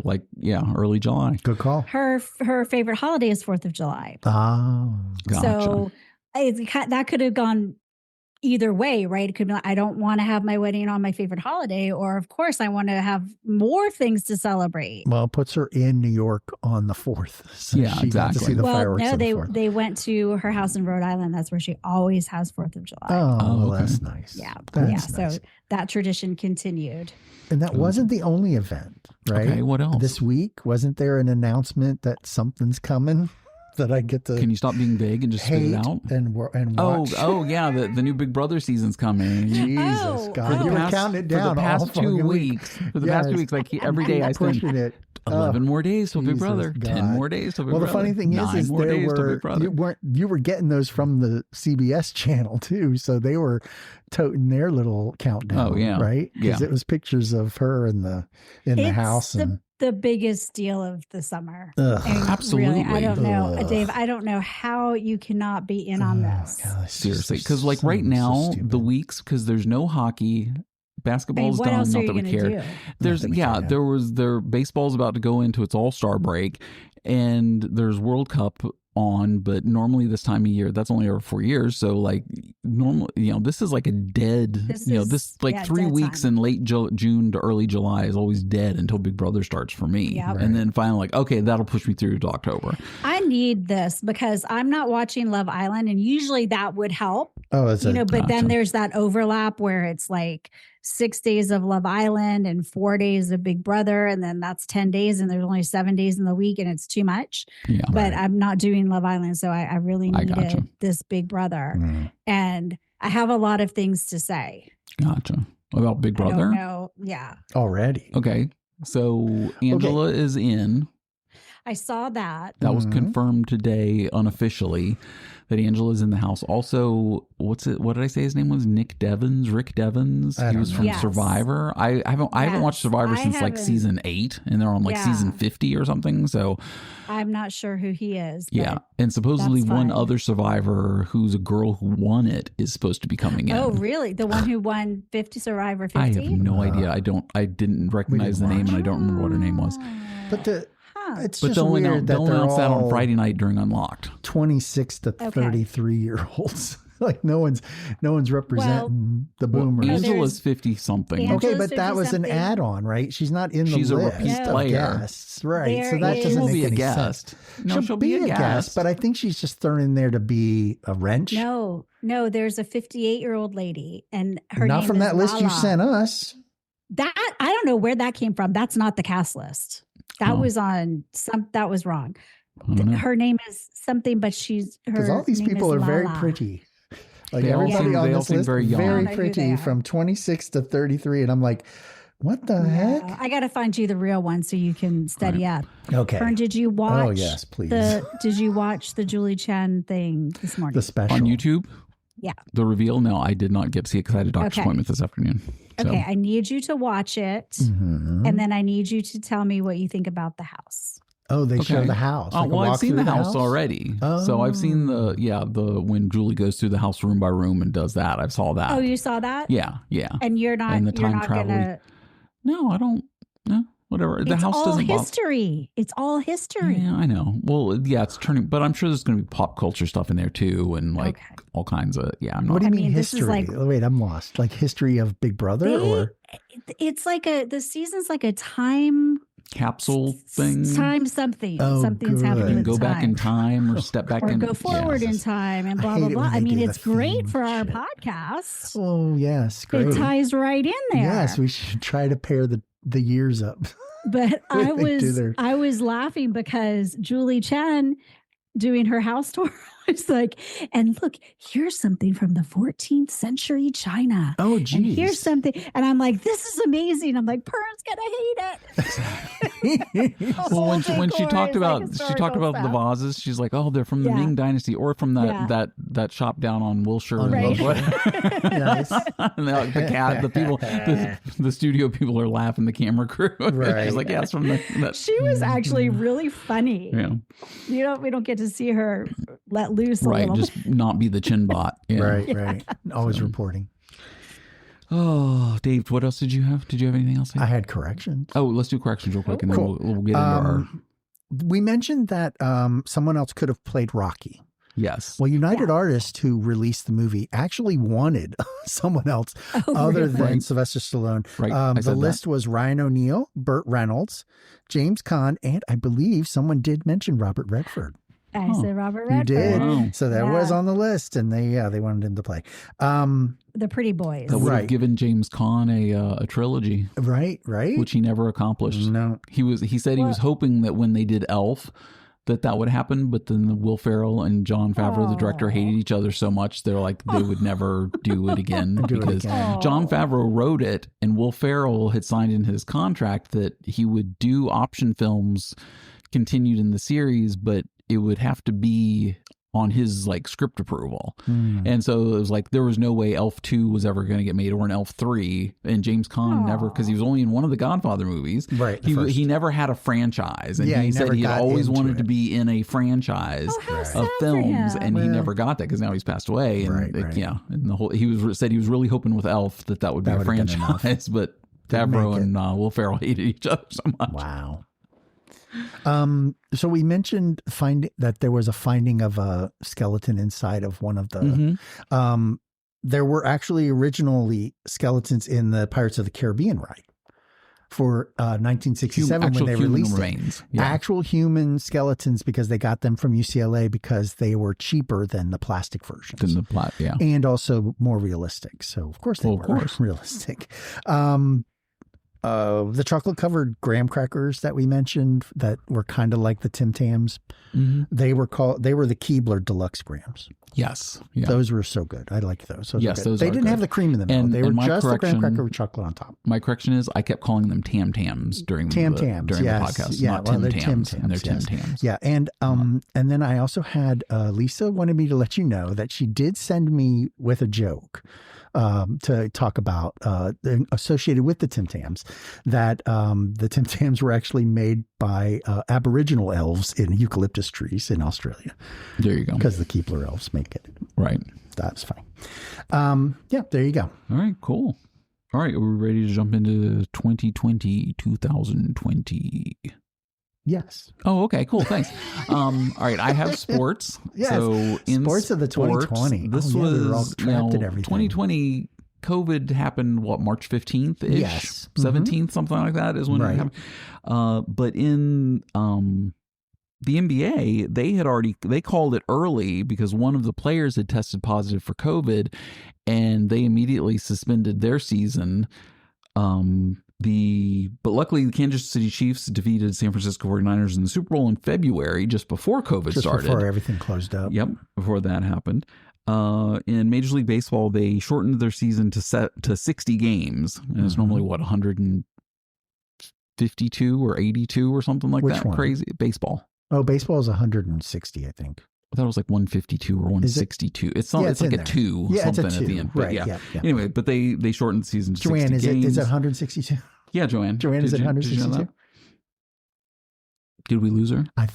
S1: early July.
S2: Good call.
S3: Her favorite holiday is 4th of July.
S2: Oh.
S1: Gotcha.
S3: So that could have gone either way, right? It could be like, I don't want to have my wedding on my favorite holiday, or of course I want to have more things to celebrate.
S2: Well, it puts her in New York on the 4th. So
S1: Yeah,
S2: she got to
S1: exactly.
S2: see the
S3: Well,
S2: fireworks
S3: no,
S2: on the 4th.
S3: they went to her house in Rhode Island. That's where she always has 4th of July.
S2: Oh,
S1: okay.
S2: that's nice.
S3: Yeah.
S2: That's
S3: Yeah.
S2: nice.
S3: So that tradition continued.
S2: And that wasn't the only event, right?
S1: Okay, what else?
S2: This week, wasn't there an announcement that something's coming that I get to
S1: Can you stop being vague and just spit
S2: hate
S1: it out?
S2: and
S1: Oh,
S2: watch?
S1: yeah, the new Big Brother season's coming.
S2: Jesus,
S3: Oh,
S2: God.
S3: oh.
S2: You were counting it down
S1: for the past
S2: all
S1: 2
S2: fucking
S1: weeks. For the past 2 weeks, like every day I spend
S2: pushing it.
S1: 11
S2: Oh,
S1: more days till Big
S2: Jesus
S1: Brother,
S2: God.
S1: 10 more days till Big
S2: Well, the
S1: Brother.
S2: funny thing
S1: 9
S2: is
S1: more
S2: there
S1: days till Big Brother.
S2: you were getting those from the CBS channel too, so they were toting their little countdown.
S1: Oh, yeah.
S2: Right, because
S1: Yeah.
S2: it was pictures of her in the house and.
S3: The biggest deal of the summer.
S2: Ugh.
S3: And
S1: Absolutely.
S3: Really, I don't know,
S2: Ugh.
S3: Dave. I don't know how you cannot be in on this.
S2: Oh, God, it's
S1: Seriously,
S2: just
S1: because like
S2: so-
S1: right
S2: so
S1: now,
S2: stupid.
S1: the weeks, because there's no hockey,
S3: I
S1: basketball's
S3: mean, what
S1: done.
S3: else are
S1: Not
S3: you
S1: that we
S3: going to
S1: cared.
S3: do?
S1: There's
S2: Not that we care.
S1: baseball's about to go into its All-Star break, and there's World Cup on, but normally this time of year, that's only every 4 years. So like normally, this is like a dead,
S3: This
S1: this
S3: is-
S1: like
S3: yeah,
S1: 3
S3: dead
S1: weeks
S3: time.
S1: in late June to early July is always dead until Big Brother starts for me.
S3: Yep.
S1: And then finally like, okay, that'll push me through to October.
S3: I need this because I'm not watching Love Island, and usually that would help,
S2: Oh, it's
S3: but
S1: Gotcha.
S3: then there's that overlap where it's like 6 days of Love Island and 4 days of Big Brother, and then that's 10 days, and there's only 7 days in the week, and it's too much.
S1: Yeah.
S3: But I'm not doing Love Island, so I really
S1: I
S3: needed
S1: gotcha.
S3: this Big Brother,
S2: Mm.
S3: and I have a lot of things to say.
S1: Gotcha. About Big
S3: I don't
S1: Brother?
S3: know. Yeah,
S2: already.
S1: Okay. So Angela is in.
S3: I saw that.
S1: That was
S2: Mhm.
S1: confirmed today unofficially that Angela's in the house. Also, what did I say his name was? Rick Devens.
S2: I
S1: He
S2: don't
S1: was
S2: know.
S1: from
S3: Yes.
S1: Survivor. I haven't
S3: Yes.
S1: watched Survivor
S3: I
S1: since like
S3: haven't.
S1: season 8, and they're on like
S3: Yeah.
S1: season 50 or something. So
S3: I'm not sure who he is.
S1: yeah.
S3: but-
S1: And supposedly
S3: that's
S1: one
S3: fine.
S1: other Survivor who's a girl who won it is supposed to be coming in.
S3: Oh, really? The one who won 50 Survivor 50?
S1: I have no idea. I didn't recognize the name, and I don't remember what her name was.
S2: But
S3: Huh.
S2: it's
S1: But
S2: just
S1: they'll
S2: weird
S1: announce,
S2: that
S1: they'll
S2: they're
S1: announce that on
S2: all
S1: Friday night during Unlocked.
S2: 26 to
S3: Okay.
S2: 33-year-olds. Like no one's representing the boomers.
S3: Oh,
S1: Angela's
S3: there's-
S1: 50 something.
S3: Angela-
S2: Okay, but that was an
S3: 50-something.
S2: add-on, right? She's not in the
S1: She's a
S2: list
S1: repeat
S2: of
S1: player.
S2: guests, right? So
S3: There
S2: that
S3: is-
S2: doesn't
S1: She'll
S2: make
S1: be a
S2: any
S1: guest.
S2: sense.
S1: No, she'll be a guest.
S2: but I think she's just thrown in there to be a wrench.
S3: No, there's a 58-year-old lady, and her
S2: not
S3: name
S2: from
S3: is
S2: that list you
S3: Lala.
S2: sent us.
S3: That I don't know where that came from. That's not the cast list. That was on that was wrong. Her name is something, but
S2: because all these people are very pretty. Like everybody on this list, very pretty from 26 to 33. And I'm like, what the heck?
S3: I got to find you the real one so you can study up.
S2: Okay.
S3: Fern, did you watch?
S2: Oh, yes, please.
S3: Did you watch the Julie Chen thing this morning?
S2: The special.
S1: On YouTube?
S3: Yeah.
S1: The reveal? No, I did not get to see it because I had a doctor's appointment this afternoon. So.
S3: Okay. I need you to watch it. And then I need you to tell me what you think about the house.
S2: Oh, they show the house.
S1: Oh, well, I've seen the house already. Oh. So I've seen the when Julie goes through the house room by room and does that. I saw that.
S3: Oh, you saw that?
S1: Yeah.
S3: And you're not.
S1: And the time travel. No, I don't. No, whatever. The house doesn't.
S3: It's all history. It's all history.
S1: Yeah, I know. Well, yeah, it's turning, but I'm sure there's going to be pop culture stuff in there too, and like all kinds of. Yeah, I'm not.
S2: What do you mean history? Wait, I'm lost. Like history of Big Brother, or
S3: it's like the season's like a time
S1: capsule thing.
S3: Time something. Something's happening.
S1: You can go back in time or step back
S3: or go forward in time and blah blah blah. I mean, it's great for our podcast.
S2: Oh yes, great.
S3: It ties right in there.
S2: Yes, we should try to pair the years up.
S3: But I was laughing because Julie Chen doing her house tour was like, and look, here's something from the 14th century China.
S2: Oh, geez.
S3: And here's something. And I'm like, this is amazing. I'm like, Pern's gonna hate it.
S1: Well, when she talked about the vases, she's like, oh, they're from the Ming Dynasty or from that shop down on Wilshire.
S2: Right.
S1: Nice. And the cat, the people, the studio people are laughing. The camera crew.
S2: Right.
S1: She's like, yeah, it's from that.
S3: She was actually really funny.
S1: Yeah.
S3: We don't get to see her let loose a little.
S1: Just not be the chin bot. Yeah.
S2: Right. Always reporting.
S1: Oh, Dave, what else did you have? Did you have anything else?
S2: I had corrections.
S1: Oh, let's do corrections real quick, and then we'll get into our...
S2: We mentioned that someone else could have played Rocky.
S1: Yes.
S2: Well, United Artists, who released the movie, actually wanted someone else other than Sylvester Stallone.
S1: Right.
S2: The list was Ryan O'Neal, Burt Reynolds, James Caan, and I believe someone did mention Robert Redford.
S3: I said Robert Redford.
S2: You did.
S1: Wow.
S2: So that was on the list, and they wanted him to play.
S3: The Pretty Boys.
S1: That would have given James Caan a trilogy.
S2: Right.
S1: Which he never accomplished.
S2: No.
S1: He said he was hoping that when they did Elf, that would happen, but then Will Ferrell and Jon Favreau, the director, hated each other so much they're like they would never do it again because Jon Favreau wrote it and Will Ferrell had signed in his contract that he would do option films continued in the series, but it would have to be on his like script approval. And so it was like there was no way Elf 2 was ever going to get made or an Elf 3, and James Caan never, because he was only in one of the Godfather movies.
S2: Right.
S1: He never had a franchise, and he said he had always wanted to be in a franchise of films, and he never got that because now he's passed away. And and the whole said he was really hoping with Elf that would be a franchise, but Favreau and Will Ferrell hated each other so much.
S2: Wow. So we mentioned that there was a finding of a skeleton inside of one of the. There were actually originally skeletons in the Pirates of the Caribbean ride for 1967 when they released
S1: remains.
S2: Actual human skeletons, because they got them from UCLA because they were cheaper than the plastic versions. And also more realistic. So of course they were realistic. The chocolate covered graham crackers that we mentioned that were kind of like the Tim Tams, they were the Keebler Deluxe Grahams.
S1: Yes.
S2: Those were so good. I liked those.
S1: Those
S2: they didn't have the cream in them.
S1: And
S2: they were just the graham cracker with chocolate on top.
S1: My correction is I kept calling them Tam Tams during the podcast.
S2: Yeah,
S1: not Tim Tams. And they're Tim Tams.
S2: Yeah. And then I also had Lisa wanted me to let you know that she did send me with a joke. To talk about associated with the Tim Tams, that the Tim Tams were actually made by Aboriginal elves in eucalyptus trees in Australia.
S1: There you go.
S2: Because the Keebler elves make it.
S1: Right.
S2: That's funny. There you go.
S1: All right, cool. All right, are we ready to jump into 2020?
S2: Yes.
S1: Oh, okay, cool. Thanks. All right, I have sports.
S2: Yes.
S1: So in
S2: sports of the 2020.
S1: This was 2020. COVID happened March 15th ish,
S2: yes,
S1: 17th, something like that is when it happened. But in the NBA, they called it early because one of the players had tested positive for COVID, and they immediately suspended their season. But luckily, the Kansas City Chiefs defeated San Francisco 49ers in the Super Bowl in February, just before COVID started.
S2: Before everything closed up.
S1: Yep, before that happened. In Major League Baseball, they shortened their season to 60 games. And it's normally, 152 or 82 or something like that?
S2: One?
S1: Crazy. Baseball.
S2: Oh, baseball is 160, I think.
S1: I thought it was like 152 or 162. It's like a 2 something at the end. But
S2: right, yeah.
S1: Anyway, but they shortened the season to
S2: Joanne,
S1: 60 games.
S2: Is it 162?
S1: Yeah, Joanne.
S2: Joanne, is it 162?
S1: Did we lose her?
S2: I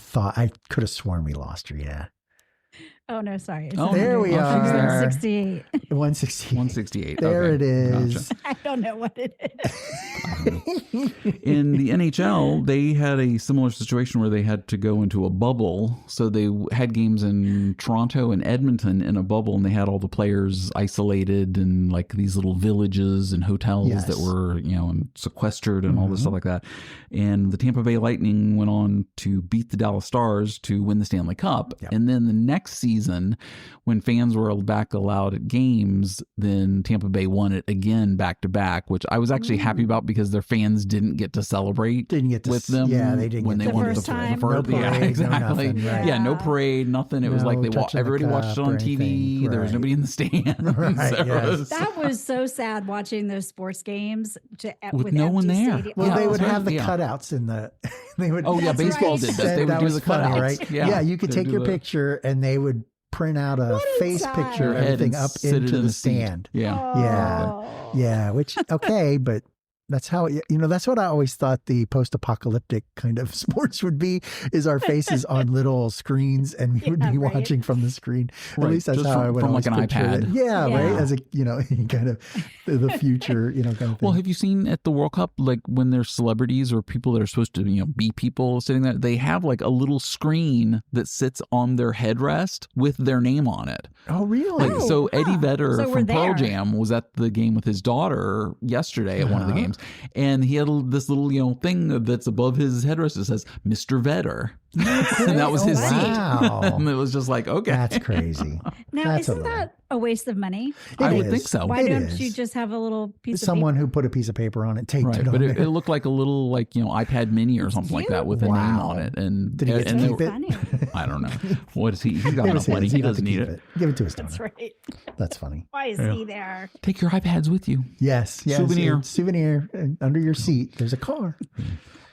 S2: could have sworn we lost her, yeah.
S3: Oh, no, sorry.
S2: Oh, there we are.
S3: 168.
S2: 168.
S1: 168.
S2: There
S1: okay.
S2: it is.
S3: I don't know what it is.
S1: In the NHL, they had a similar situation where they had to go into a bubble. So they had games in Toronto and Edmonton in a bubble, and they had all the players isolated in like these little villages and hotels that were, and sequestered and all this stuff like that. And the Tampa Bay Lightning went on to beat the Dallas Stars to win the Stanley Cup. Yep. And then the next season, when fans were back allowed at games, then Tampa Bay won it again back to back, which I was actually happy about because their fans didn't get to celebrate with them.
S2: Yeah, they didn't
S1: when
S2: get
S1: they won
S3: first time.
S2: No parade,
S1: yeah, exactly.
S2: No nothing,
S1: Yeah, no parade, nothing. It was like everybody watched it on TV. Right. There was nobody in the stands.
S2: Right,
S3: that was so sad watching those sports games with
S1: no one there.
S3: Stadium.
S2: Well, they would have the cutouts in the. They would.
S1: Oh yeah, baseball did that. They would do the cutouts,
S2: right? Yeah, you could take your picture and they would print out a face picture, everything up into the stand. Yeah. Which but that's how that's what I always thought the post-apocalyptic kind of sports would be, is our faces on little screens and we would be watching from the screen. At least that's how I would always
S1: like an iPad.
S2: It. Yeah, right. As a kind of the future, kind of thing.
S1: Well, have you seen at the World Cup, like when there's celebrities or people that are supposed to be people sitting there, they have like a little screen that sits on their headrest with their name on it.
S2: Oh, really?
S1: So Eddie Vedder from Pearl Jam was at the game with his daughter yesterday at one of the games. And he had this little, thing that's above his headrest that says Mr. Vedder. And that was his seat. And it was just like, okay.
S2: That's crazy.
S3: Now, isn't that a waste of money?
S1: I would think so.
S3: Why don't you just have a little piece of
S2: Someone
S3: paper?
S2: who put a piece of paper on it, taped it on
S1: but
S2: there.
S1: It looked like a little, iPad mini or something like that with a name on it. And
S2: did he get to keep it?
S1: I don't know. What is he? He's got enough money. He doesn't need it.
S2: Give it to his donor.
S3: That's right.
S2: That's funny.
S3: Why is he there?
S1: Take your iPads with you.
S2: Yes. Souvenir under your seat. There's a car.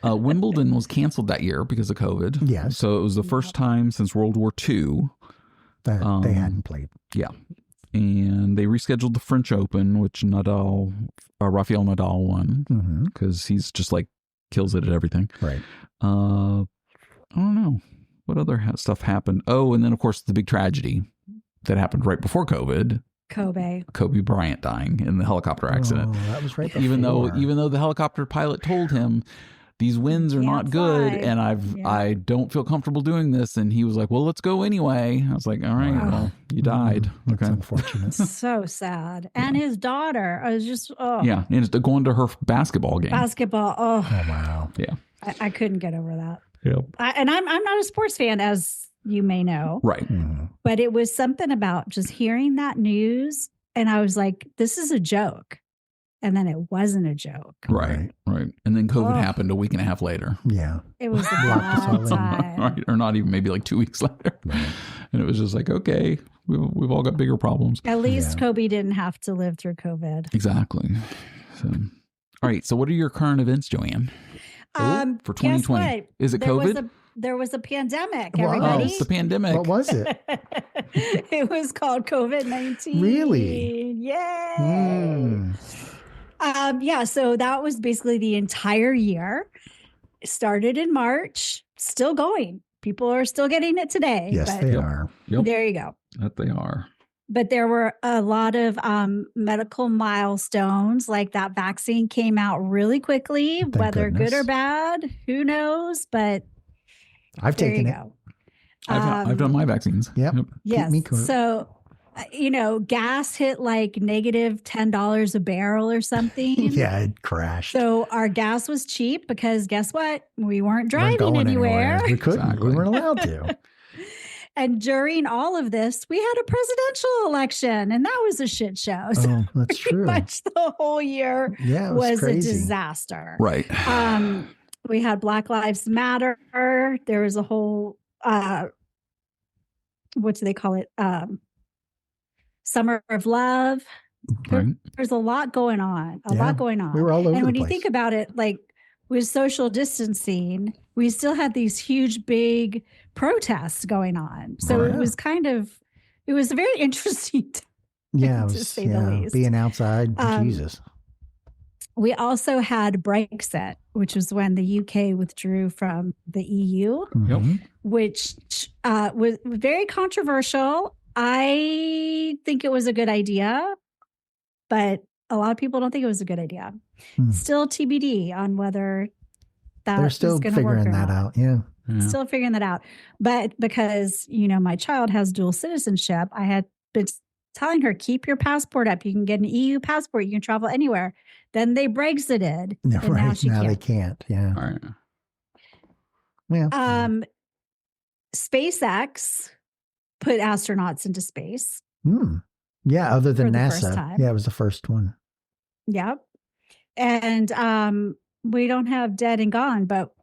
S1: Wimbledon was canceled that year because of COVID.
S2: Yes.
S1: So it was the first time since World War II
S2: that they hadn't played.
S1: Yeah. And they rescheduled the French Open, which Rafael Nadal won because he's just like kills it at everything.
S2: Right.
S1: I don't know. What other stuff happened? Oh, and then of course the big tragedy that happened right before COVID. Kobe Bryant dying in the helicopter accident.
S2: Oh, that was right before.
S1: Even though the helicopter pilot told him these winds are not good and I don't feel comfortable doing this, and he was like, well, let's go anyway. I was like, all right, well, you died.
S2: That's unfortunate.
S3: So sad. And his daughter, I was just
S1: yeah, and going to her basketball game.
S3: Oh
S2: wow.
S1: Yeah.
S3: I couldn't get over that.
S1: Yep.
S3: And I'm not a sports fan, as you may know.
S1: Right.
S3: But it was something about just hearing that news, and I was like, this is a joke. And then it wasn't a joke.
S1: Right. And then COVID happened a week and a half later.
S2: Yeah.
S3: It was a bad time.
S1: Right. Or not even, maybe like 2 weeks later. Right. And it was just like, okay, we've all got bigger problems.
S3: At least Kobe didn't have to live through COVID.
S1: Exactly. So, all right. So what are your current events, Joanne? For 2020.
S3: Guess what?
S1: Is it COVID?
S3: There was a pandemic, everybody.
S1: Oh, it's the pandemic.
S2: What was it?
S3: It was called COVID-19.
S2: Really?
S3: Yay. So that was basically the entire year. It started in March, still going. People are still getting it today.
S2: Yes, they are.
S1: Yep.
S3: There you go.
S1: That they are.
S3: But there were a lot of medical milestones, like that vaccine came out really quickly, whether good or bad, who knows? But
S2: I've taken it.
S1: I've done my vaccines.
S2: Yep.
S3: Yes. So, gas hit like negative $10 a barrel or something.
S2: Yeah, it crashed.
S3: So our gas was cheap because guess what? We weren't driving anywhere.
S2: We couldn't. Exactly. We weren't allowed to.
S3: And during all of this, we had a presidential election, and that was a shit show. So
S2: Oh, that's true.
S3: much the whole year
S2: Yeah, it
S3: was a
S2: crazy.
S3: disaster.
S1: Right.
S3: We had Black Lives Matter. There was a whole what do they call it? Summer of Love.
S1: Right.
S3: There's a lot going on. A lot going on.
S2: We were all over
S3: and when
S2: the
S3: you
S2: place.
S3: think about it, like with social distancing, we still had these huge, big protests going on. So
S1: Right.
S3: it was it was very interesting.
S2: Yeah, it
S3: to
S2: was,
S3: say the least.
S2: being outside. Jesus.
S3: We also had Brexit, which was when the UK withdrew from the EU,
S2: Mhm.
S3: which was very controversial. I think it was a good idea, but a lot of people don't think it was a good idea. Still TBD on whether that
S2: They're still
S3: is going to work
S2: figuring
S3: or
S2: that
S3: not.
S2: out. Yeah.
S3: Still figuring that out. But because, my child has dual citizenship, I had been telling her, keep your passport up. You can get an EU passport. You can travel anywhere. Then they Brexited.
S2: No,
S3: and
S2: right.
S3: now she
S2: now
S3: can't.
S2: they can't. Yeah.
S1: All right.
S2: Yeah.
S3: SpaceX put astronauts into space.
S2: Yeah. Other than
S3: For the
S2: NASA.
S3: first time.
S2: Yeah, it was the first one.
S3: Yep. And we don't have dead and gone, but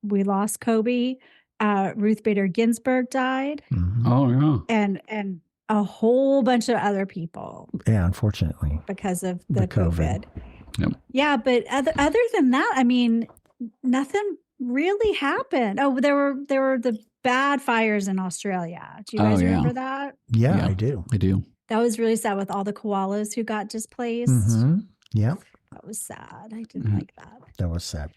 S3: we lost Kobe. Ruth Bader Ginsburg died.
S2: Mhm.
S1: Oh, yeah.
S3: And a whole bunch of other people
S2: Yeah, unfortunately.
S3: because of the
S2: COVID.
S3: COVID.
S1: Yep.
S3: Yeah, but other than that, I mean, nothing really happened. Oh, there were the bad fires in Australia. Do you guys remember that?
S2: Yeah,
S1: Yeah.
S2: I do.
S1: I do.
S3: That was really sad with all the koalas who got displaced.
S2: Yeah,
S3: That was sad. I didn't like that.
S2: that was sad.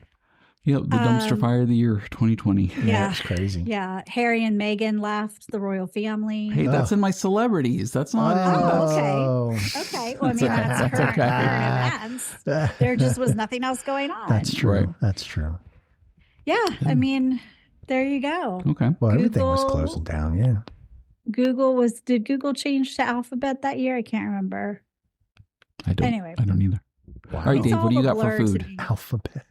S1: Yep. The dumpster fire of the year 2020.
S3: Yeah.
S2: It's crazy.
S3: Yeah. Harry and Meghan left the royal family.
S1: Hey, that's in my celebrities. That's not.
S3: Oh, okay. Well, I mean, that's
S1: That's
S3: current events. There just was nothing else going on.
S2: That's true.
S1: Right.
S2: That's true.
S3: Yeah. I mean, there you go.
S1: Okay.
S2: Well, everything was
S3: Google-
S2: closing down. Yeah.
S3: Did Google change to Alphabet that year? I can't remember.
S1: I don't.
S3: Anyway.
S1: I don't either.
S2: Wow.
S1: All right,
S3: It's
S1: Dave.
S3: all
S1: What do you
S3: a
S1: got for
S3: blur to
S1: food?
S3: me.
S2: Alphabet.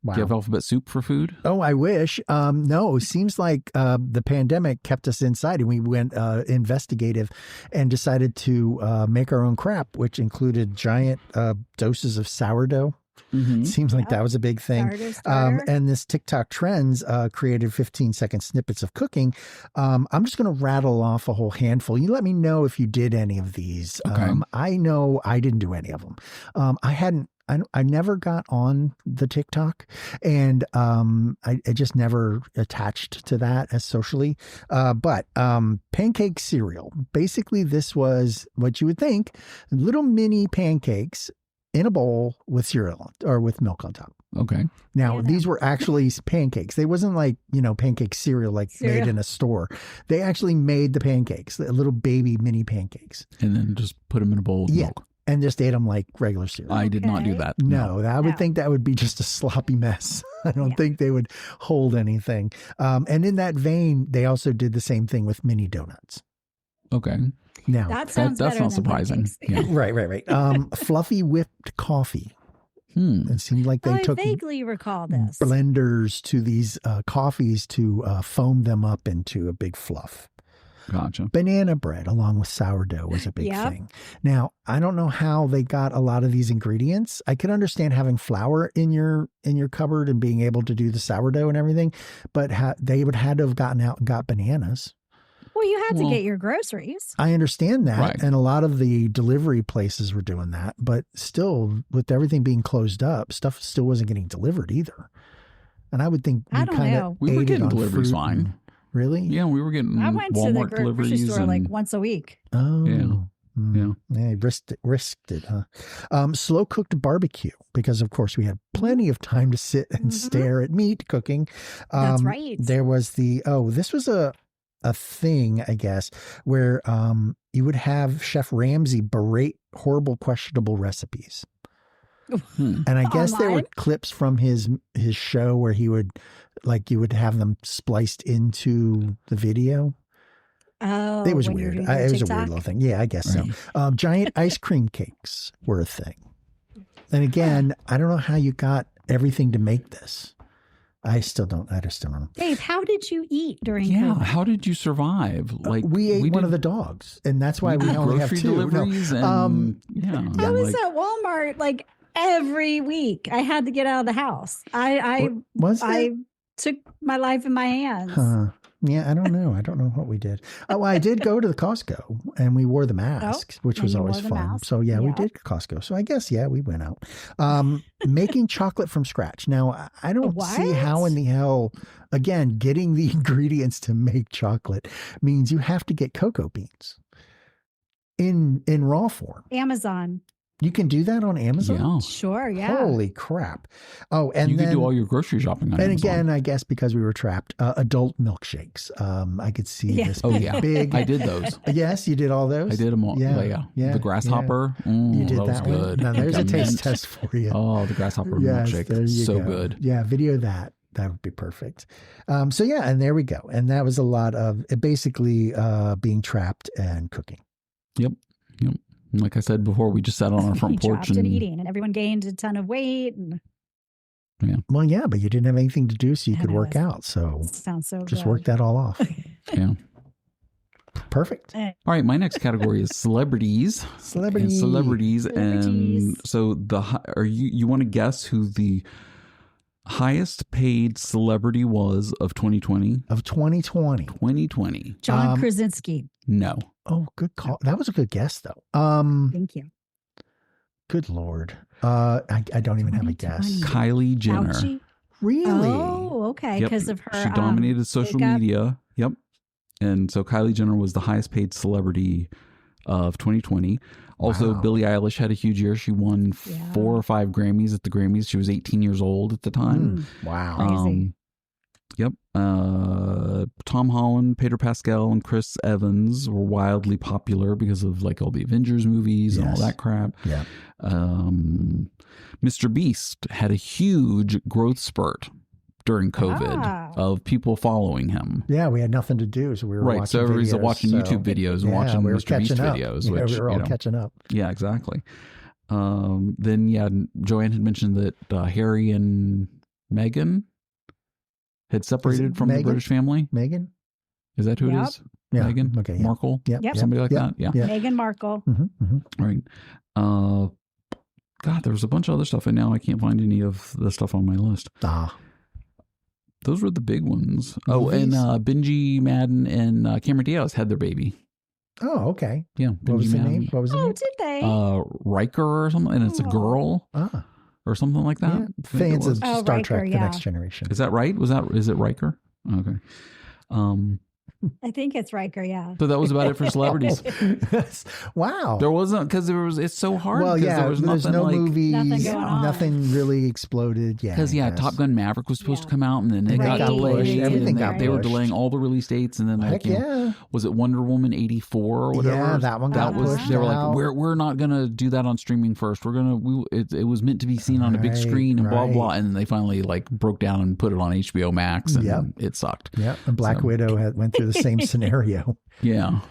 S2: Wow.
S1: Do you have alphabet soup for food?
S2: Oh, I wish. No, it seems like the pandemic kept us inside and we went investigative and decided to make our own crap, which included giant doses of sourdough. Seems like that was a big thing.
S3: Starter.
S2: And this TikTok trends created 15-second snippets of cooking. I'm just going to rattle off a whole handful. You let me know if you did any of these.
S1: Okay.
S2: I know I didn't do any of them. I never got on the TikTok, and I just never attached to that as socially. But pancake cereal. Basically, this was what you would think: little mini pancakes in a bowl with cereal or with milk on top.
S1: Okay.
S2: Now,
S3: Yeah.
S2: these were actually pancakes. They wasn't like, pancake cereal like made in a store. They actually made the pancakes, the little baby mini pancakes,
S1: And then just put them in a bowl of
S2: Yeah.
S1: milk.
S2: and just ate them like regular cereal.
S1: I did not do
S3: Okay.
S1: that.
S2: No, I would
S3: No.
S2: think that would be just a sloppy mess. I don't
S3: Yeah.
S2: think they would hold anything. And in that vein, they also did the same thing with mini donuts.
S1: Okay.
S2: Now,
S3: That sounds
S1: that's
S3: better
S1: not
S3: than
S1: surprising.
S3: pancakes.
S1: Yeah.
S2: right. Fluffy whipped coffee. It seemed like they
S3: I
S2: took
S3: vaguely recall this.
S2: blenders to these coffees to foam them up into a big fluff.
S1: Gotcha.
S2: Banana bread along with sourdough was a big
S3: Yep.
S2: thing. Now, I don't know how they got a lot of these ingredients. I could understand having flour in your cupboard and being able to do the sourdough and everything, but they would had to have gotten out and got bananas.
S3: Well, you had to
S1: Well-
S3: get your groceries.
S2: I understand that,
S1: Right.
S2: and a lot of the delivery places were doing that, but still, with everything being closed up, stuff still wasn't getting delivered either. And I would think
S3: I
S2: you
S3: don't
S2: kind
S3: know.
S2: of
S1: We were
S2: ate it
S1: getting
S2: on
S1: deliveries
S2: fruit
S1: fine.
S2: and- Really?
S1: Yeah, we were getting
S3: I went to the
S1: Walmart
S3: grocery
S1: deliveries
S3: store like
S1: and
S3: once a week.
S2: Oh,
S1: Yeah.
S2: Yeah, he risked it, huh? Slow cooked barbecue, because of course we had plenty of time to sit and stare at meat cooking.
S3: That's right.
S2: There was this was a thing, I guess, where you would have Chef Ramsay berate horrible, questionable recipes. And I guess there were
S3: Online?
S2: clips from his show where he would, like, you would have them spliced into the video.
S3: Oh,
S2: It was
S3: when you were
S2: weird.
S3: doing your
S2: It was a
S3: TikTok?
S2: weird little thing. Yeah, I guess
S1: Right.
S2: so. Giant ice cream cakes were a thing. And again, I don't know how you got everything to make this. I just don't know.
S3: Dave, how did you eat during
S1: Yeah,
S3: COVID?
S1: how did you survive? Like
S2: we ate one of the dogs, and that's why we only have 2
S1: deliveries. And,
S3: I was at Walmart like every week. I had to get out of the house. I took my life in my hands.
S2: Yeah, I don't know. I don't know what we did. Oh, I did go to the Costco, and we wore the masks, which was always fun. So yeah, we did Costco. So I guess we went out. Making chocolate from scratch. Now I don't see how in the hell, again, getting the ingredients to make chocolate means you have to get cocoa beans in raw form.
S3: Amazon.
S2: You can do that on Amazon?
S1: Yeah.
S3: Sure, yeah.
S2: Holy crap. Oh, and
S1: you
S2: then,
S1: can do all your grocery shopping on
S2: and
S1: Amazon.
S2: again, I guess because we were trapped, adult milkshakes. I could see this big.
S1: I did those.
S2: Yes, you did all those?
S1: I did them all. Yeah. The grasshopper.
S2: You did
S1: that
S2: that
S1: was
S2: one?
S1: good.
S2: Now, there's a taste test for you.
S1: Oh, the grasshopper milkshake. So good.
S2: Yeah, video that. That would be perfect. So yeah, and there we go. And that was a lot of basically being trapped and cooking.
S1: Yep. Like I said before, we just sat on our front porch
S3: and eating, and everyone gained a ton of weight. And...
S1: Yeah.
S2: Well, yeah, but you didn't have anything to do, so you could work out. So
S3: sounds so
S2: just
S3: good.
S2: work that all off.
S1: Yeah.
S2: Perfect.
S1: All right, my next category is celebrities. Celebrities. And so you want to guess who the highest paid celebrity was of 2020?
S2: Of 2020.
S1: 2020.
S3: John Krasinski.
S1: No.
S2: Oh, good call. That was a good guess, though.
S3: Thank you.
S2: Good Lord. I don't even have a guess.
S1: Kylie Jenner.
S3: Fauci?
S2: Really?
S3: Oh, okay. Because of her.
S1: She dominated social media. Yep. And so Kylie Jenner was the highest paid celebrity of 2020. Also, Billie Eilish had a huge year. She won 4 or 5 Grammys at the Grammys. She was 18 years old at the time.
S2: Wow.
S3: Crazy.
S1: Yep. Tom Holland, Pedro Pascal, and Chris Evans were wildly popular because of like all the Avengers movies and all that crap.
S2: Yeah.
S1: Mr. Beast had a huge growth spurt during COVID of people following him.
S2: Yeah, we had nothing to do, so we were watching
S1: so everybody's
S2: videos,
S1: watching YouTube videos and watching Mr. Beast videos. Which,
S2: we were all catching up.
S1: Yeah, exactly. Then, Joanne had mentioned that Harry and Meghan had separated from the British family.
S2: Meghan?
S1: Is that who it is?
S2: Yeah.
S1: Meghan?
S2: Okay.
S1: Markle?
S3: Yep.
S1: Somebody like that? Yeah.
S3: Meghan Markle.
S1: Right. God, there was a bunch of other stuff, and now I can't find any of the stuff on my list. Those were the big ones. Oh, and Benji Madden and Cameron Diaz had their baby.
S2: Oh, okay.
S1: Yeah.
S2: What was the name?
S3: Oh, did they?
S1: Riker or something, and it's a girl. Or something like that.
S2: Yeah. Fans of Star
S3: Riker,
S2: Trek: The Next Generation.
S1: Is that right? Is it Riker? Okay.
S3: I think it's Riker, yeah.
S1: So that was about it for celebrities.
S2: Wow.
S1: There wasn't, because it's so hard.
S2: Well, yeah,
S1: there was
S2: there's no movies.
S3: Nothing
S2: really exploded. Yeah.
S1: Because, Top Gun Maverick was supposed to come out, and then it got delayed.
S2: Everything got pushed.
S1: They were delaying all the release dates, and then was it Wonder Woman 84 or whatever?
S2: Yeah, that one got pushed.
S1: They were like, we're not gonna do that on streaming first. It was meant to be seen on a big screen and blah blah. And then they finally broke down and put it on HBO Max, and it sucked.
S2: Yeah, and Black Widow went through the same scenario.
S1: Yeah.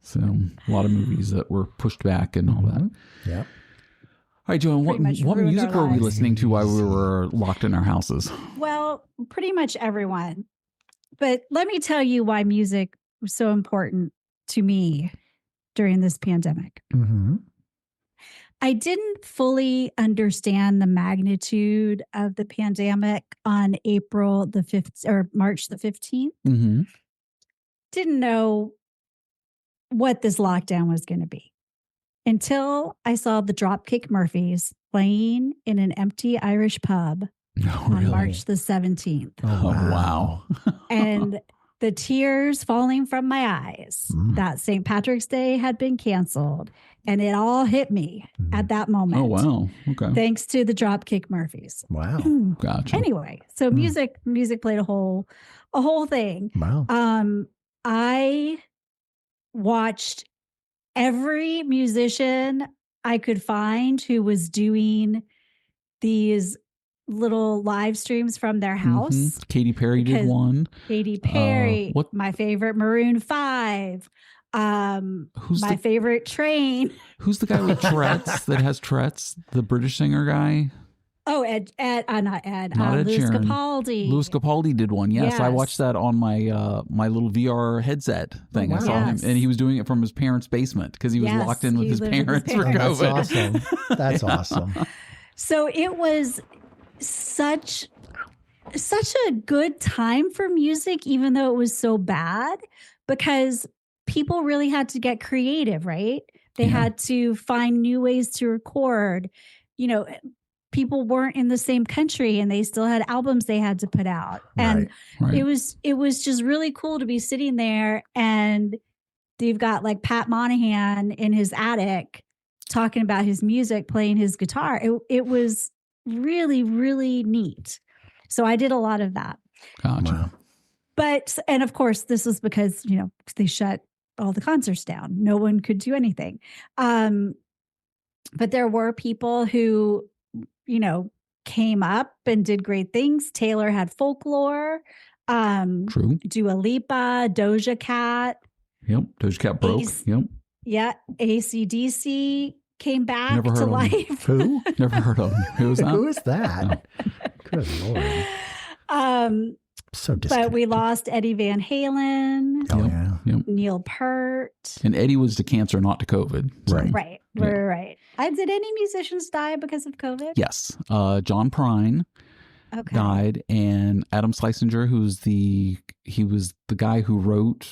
S1: So a lot of movies that were pushed back and all that.
S2: Yeah.
S1: All right, Joanne, what music were we listening to while we were locked in our houses?
S3: Well, pretty much everyone. But let me tell you why music was so important to me during this pandemic.
S2: Mm-hmm.
S3: I didn't fully understand the magnitude of the pandemic on April the 5th or March the 15th.
S1: Mm-hmm.
S3: Didn't know what this lockdown was going to be until I saw the Dropkick Murphys playing in an empty Irish pub on March the 17th.
S1: Oh, wow.
S3: And the tears falling from my eyes that St. Patrick's Day had been canceled. And it all hit me at that moment.
S1: Oh, wow. Okay.
S3: Thanks to the Dropkick Murphys.
S2: Wow.
S1: Gotcha.
S3: Anyway, so music played a whole thing.
S2: Wow.
S3: I watched every musician I could find who was doing these little live streams from their house.
S1: Mm-hmm. Katy Perry did one.
S3: Katy Perry, my favorite Maroon 5. My favorite Train.
S1: Who's the guy with Tourette's that has Tourette's? The British singer guy?
S3: Oh, not Ed.
S1: Not Ed
S3: Louis
S1: Sheeran.
S3: Capaldi.
S1: Louis Capaldi did one. Yes, I
S3: Yes.
S1: watched that on my my little VR headset thing.
S2: Oh,
S1: I
S2: wow.
S1: saw him,
S3: Yes.
S1: and he was doing it from his parents' basement because he was
S3: Yes,
S1: locked in with
S3: he
S1: his
S3: lived with his
S1: parents for
S3: parents.
S2: That's
S1: COVID.
S2: awesome. That's awesome.
S3: So it was such a good time for music, even though it was so bad, because people really had to get creative, right? They
S1: Yeah.
S3: had to find new ways to record. You know, people weren't in the same country and they still had albums they had to put out. And
S1: Right.
S3: it was just really cool to be sitting there, and you've got like Pat Monahan in his attic talking about his music, playing his guitar. It was really, really neat. So I did a lot of that.
S1: Gotcha.
S2: Wow.
S3: But, and of course, this was because, you know, they shut all the concerts down. No one could do anything. But there were people who, you know, came up and did great things. Taylor had Folklore.
S1: True.
S3: Dua Lipa, Doja Cat.
S1: Yep. Doja Cat broke. Yep.
S3: Yeah. AC/DC came back
S1: Never heard
S3: to
S1: of
S3: life.
S2: Who?
S1: Never heard of him. Who was that?
S2: Who is that? Good Lord. So
S3: But
S2: disconnected.
S3: we lost Eddie Van Halen,
S2: Oh,
S1: Yep.
S2: yeah.
S1: Yep.
S3: Neil Peart.
S1: And Eddie was to cancer, not to COVID. So,
S2: Right.
S3: Right.
S1: Yeah.
S3: Right. Did any musicians die because of COVID?
S1: Yes. John Prine
S3: Okay.
S1: died, and Adam Schlesinger, he was the guy who wrote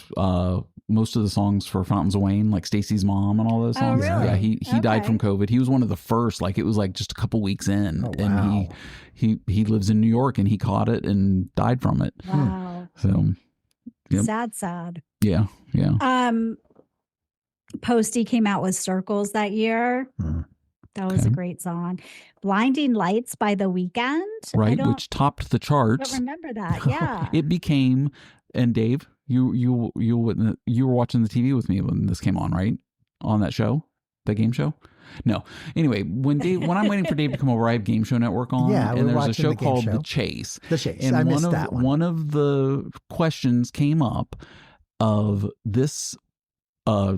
S1: most of the songs for Fountains of Wayne, like Stacy's Mom and all those
S3: Oh,
S1: songs.
S3: really?
S1: Yeah, he died
S3: Okay.
S1: from COVID. He was one of the first. Like, it was like just a couple weeks in,
S2: Oh, wow.
S1: and he lives in New York, and he caught it and died from it.
S3: Wow.
S1: So Yep.
S3: Sad.
S1: yeah.
S3: Posty came out with Circles that year.
S2: Mhm.
S3: That was a
S1: Okay.
S3: great song. Blinding Lights by The Weeknd. I
S1: Right,
S3: don't,
S1: which topped the
S3: don't
S1: charts.
S3: remember that. Yeah.
S1: It became, and Dave, you were watching the TV with me when this came on, right? On that show, the game show. No. Anyway, when I'm waiting for Dave to come over, I have Game Show Network on,
S2: Yeah, we're
S1: and there's a
S2: watching
S1: show
S2: the game
S1: called
S2: show.
S1: The Chase.
S2: The Chase.
S1: And
S2: I missed that one.
S1: One of the questions came up of this.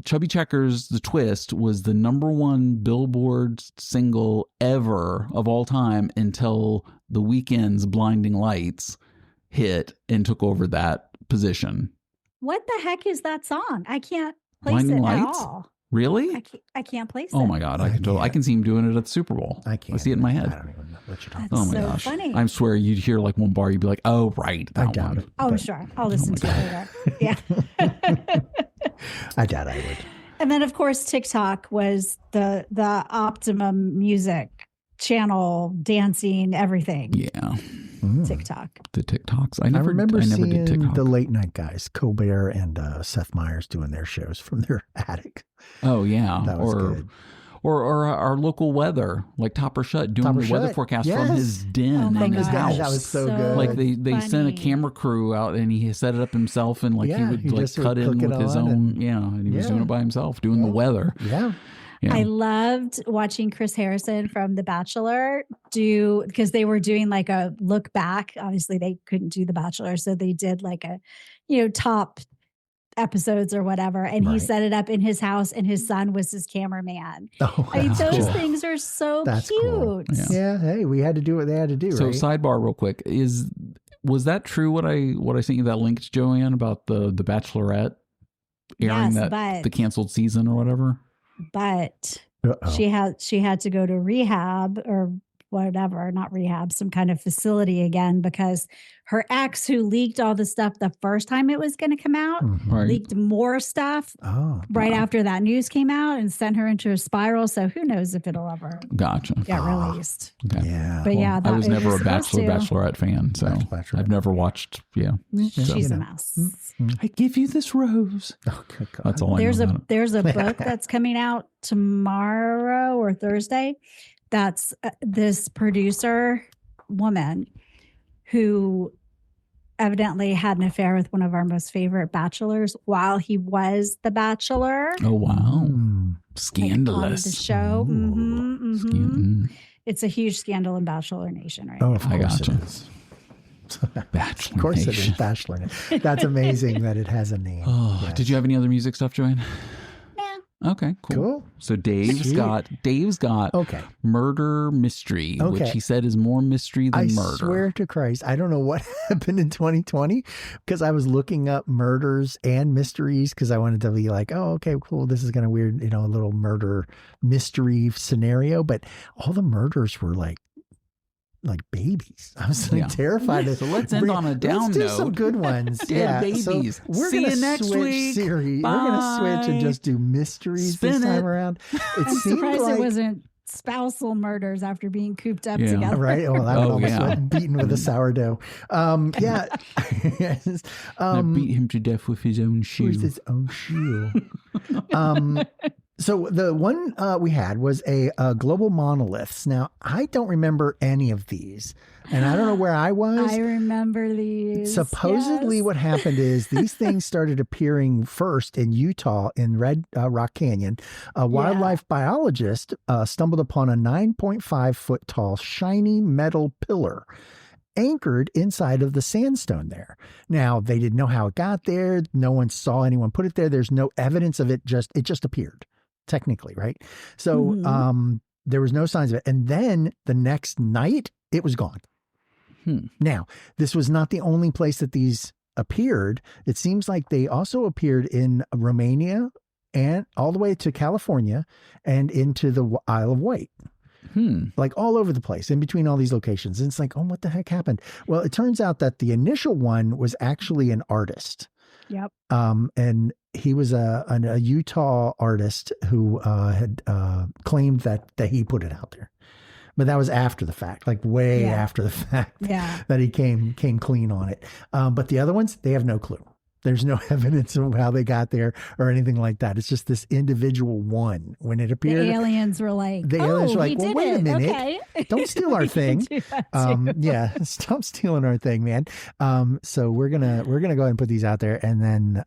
S1: Chubby Checkers, The Twist was the #1 Billboard single ever of all time until The Weeknd's Blinding Lights hit and took over that position.
S3: What the heck is that song? I can't place
S1: Blinding
S3: it
S1: Lights?
S3: at all.
S1: Really?
S3: I can't place it.
S1: Oh my God. I can see him doing it at the Super Bowl.
S2: I can't.
S1: I see it in my
S2: I
S1: head.
S2: don't even know what you're talking
S3: That's
S1: Oh my
S3: so
S1: gosh.
S3: funny.
S1: I swear you'd hear like one bar, you'd be like, oh, right.
S2: I
S1: That
S2: doubt
S1: one.
S2: it.
S3: Oh,
S2: but
S3: sure. I'll listen to it later. Yeah.
S2: I doubt I would.
S3: And then, of course, TikTok was the optimum music channel, dancing, everything.
S1: Yeah.
S2: Mm.
S3: TikTok.
S1: The TikToks.
S2: I
S1: I
S2: remember
S1: never
S2: seeing
S1: did TikTok.
S2: the late night guys, Colbert and Seth Meyers, doing their shows from their attic.
S1: Oh, yeah.
S2: That was good.
S1: Or our local weather, like Topper Shut, doing
S2: Topper
S1: the weather
S2: Shut.
S1: forecast
S2: Yes.
S1: from his den
S3: Oh my
S1: in his
S3: gosh.
S1: house.
S2: That was so good.
S1: Like they sent a
S3: funny.
S1: camera crew out and he set it up himself and like
S2: Yeah,
S1: he would
S2: he
S1: like
S2: just would
S1: cut in
S2: cook it
S1: with his
S2: on
S1: own.
S2: and-
S1: And he was
S2: Yeah.
S1: doing it by himself, doing the
S2: Yeah.
S1: weather.
S2: Yeah.
S1: Yeah.
S3: I loved watching Chris Harrison from The Bachelor because they were doing like a look back. Obviously, they couldn't do The Bachelor, so they did like a, top episodes or whatever. And he
S2: Right.
S3: set it up in his house, and his son was his cameraman.
S2: Oh,
S3: I mean,
S2: that's
S3: those
S2: cool.
S3: things are so
S2: That's
S3: cute.
S2: cool.
S1: Yeah.
S2: Yeah. Hey, we had to do what they had to do,
S1: So
S2: right?
S1: sidebar real quick, was that true what I sent you that link to, Joanne, about the Bachelorette airing
S3: Yes, but-
S1: the canceled season or whatever?
S3: But
S2: Uh-oh.
S3: she had to go to rehab or whatever, not rehab, some kind of facility again, because her ex, who leaked all the stuff the first time it was going to come out,
S2: Mhm.
S1: Right.
S3: leaked more stuff
S2: Oh,
S3: right
S1: Wow.
S3: after that news came out and sent her into a spiral. So who knows if it'll ever
S1: Gotcha.
S3: get
S2: Ah.
S3: released.
S1: Okay.
S2: yeah.
S3: But yeah,
S1: I was
S3: it
S1: never a
S3: supposed to.
S1: Bachelorette fan, so
S2: Bachelorette.
S1: I've never watched. Yeah,
S3: She's
S2: you
S3: a
S2: know.
S3: mess.
S2: Mm.
S1: I give you this rose.
S2: Oh, good God.
S1: That's all I
S3: There's
S1: know
S3: a
S1: about it.
S3: there's a book that's coming out tomorrow or Thursday. That's this producer woman who evidently had an affair with one of our most favorite bachelors while he was the bachelor.
S1: Oh wow,
S2: Mm.
S3: like,
S1: scandalous.
S3: on the show.
S2: Ooh.
S3: Mhm, mhm.
S1: Scan-
S3: It's a huge scandal in Bachelor Nation right
S2: Oh,
S3: now.
S2: of
S1: I
S2: course
S1: gotcha.
S2: it is.
S1: Bachelor
S2: Of course it
S1: Nation.
S2: is. Bachelor. That's amazing that it has a name.
S1: Oh,
S2: Yes.
S1: did you have any other music stuff, Joanne?
S3: Nah,
S1: Okay, cool. So Dave's
S2: Sweet.
S1: got
S2: Okay.
S1: murder mystery,
S2: Okay.
S1: which he said is more mystery than murder.
S2: I swear to Christ, I don't know what happened in 2020 because I was looking up murders and mysteries because I wanted to be like, oh, okay, cool. This is kind of weird, a little murder mystery scenario. But all the murders were like babies. I was terrified.
S1: So let's end on a down
S2: Let's do
S1: note.
S2: some good ones.
S1: Dead babies.
S2: So we're
S1: See
S2: gonna
S1: you next
S2: switch
S1: week.
S2: series.
S1: Bye.
S2: We're gonna switch and just do mysteries this time around.
S3: I'm surprised it wasn't spousal murders after being cooped up together.
S2: Right. Well, that would almost beaten with a sourdough. Yeah. Yes.
S1: Beat him to death with his own shoe.
S2: With his own shoe. So the one we had was a global monoliths. Now, I don't remember any of these, and I don't know where I was.
S3: I remember these.
S2: Supposedly what happened is these things started appearing first in Utah in Red Rock Canyon. A wildlife biologist stumbled upon a 9.5 foot tall shiny metal pillar anchored inside of the sandstone there. Now, they didn't know how it got there. No one saw anyone put it there. There's no evidence of it. It just appeared. Technically, right? So there was no signs of it. And then the next night, it was gone. Now, this was not the only place that these appeared. It seems like they also appeared in Romania and all the way to California and into the Isle of Wight. Like all over the place, in between all these locations. And it's like, oh, what the heck happened? Well, it turns out that the initial one was actually an artist.
S3: Yep.
S2: And he was a Utah artist who had claimed that he put it out there. But that was after the fact, like way after the fact that he came clean on it. But the other ones, they have no clue. There's no evidence of how they got there or anything like that. It's just this individual one. When it appeared,
S3: the aliens were like,
S2: well, wait a minute.
S3: Okay.
S2: Don't steal our thing. Stop stealing our thing, man. So we're gonna go ahead and put these out there. And then,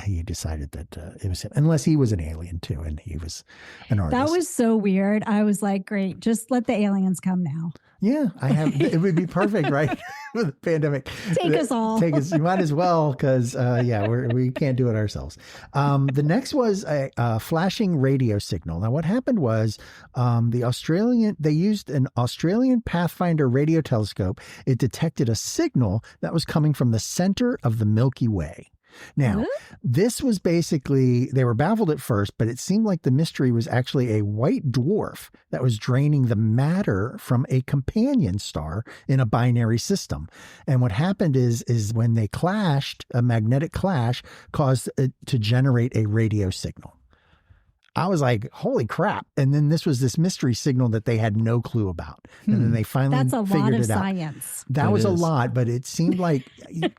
S2: he decided that it was him, unless he was an alien too. And he was an artist.
S3: That was so weird. I was like, great, just let the aliens come now.
S2: Yeah, it would be perfect, right? With the pandemic.
S3: Take us all.
S2: You might as well, because we can't do it ourselves. The next was a flashing radio signal. Now, what happened was they used an Australian Pathfinder radio telescope. It detected a signal that was coming from the center of the Milky Way. Now, this was basically, they were baffled at first, but it seemed like the mystery was actually a white dwarf that was draining the matter from a companion star in a binary system. And what happened is when they clashed, a magnetic clash caused it to generate a radio signal. I was like, holy crap. And then this was this mystery signal that they had no clue about. And then they finally figured it out.
S3: That's a lot of science.
S2: That was a lot, but it seemed like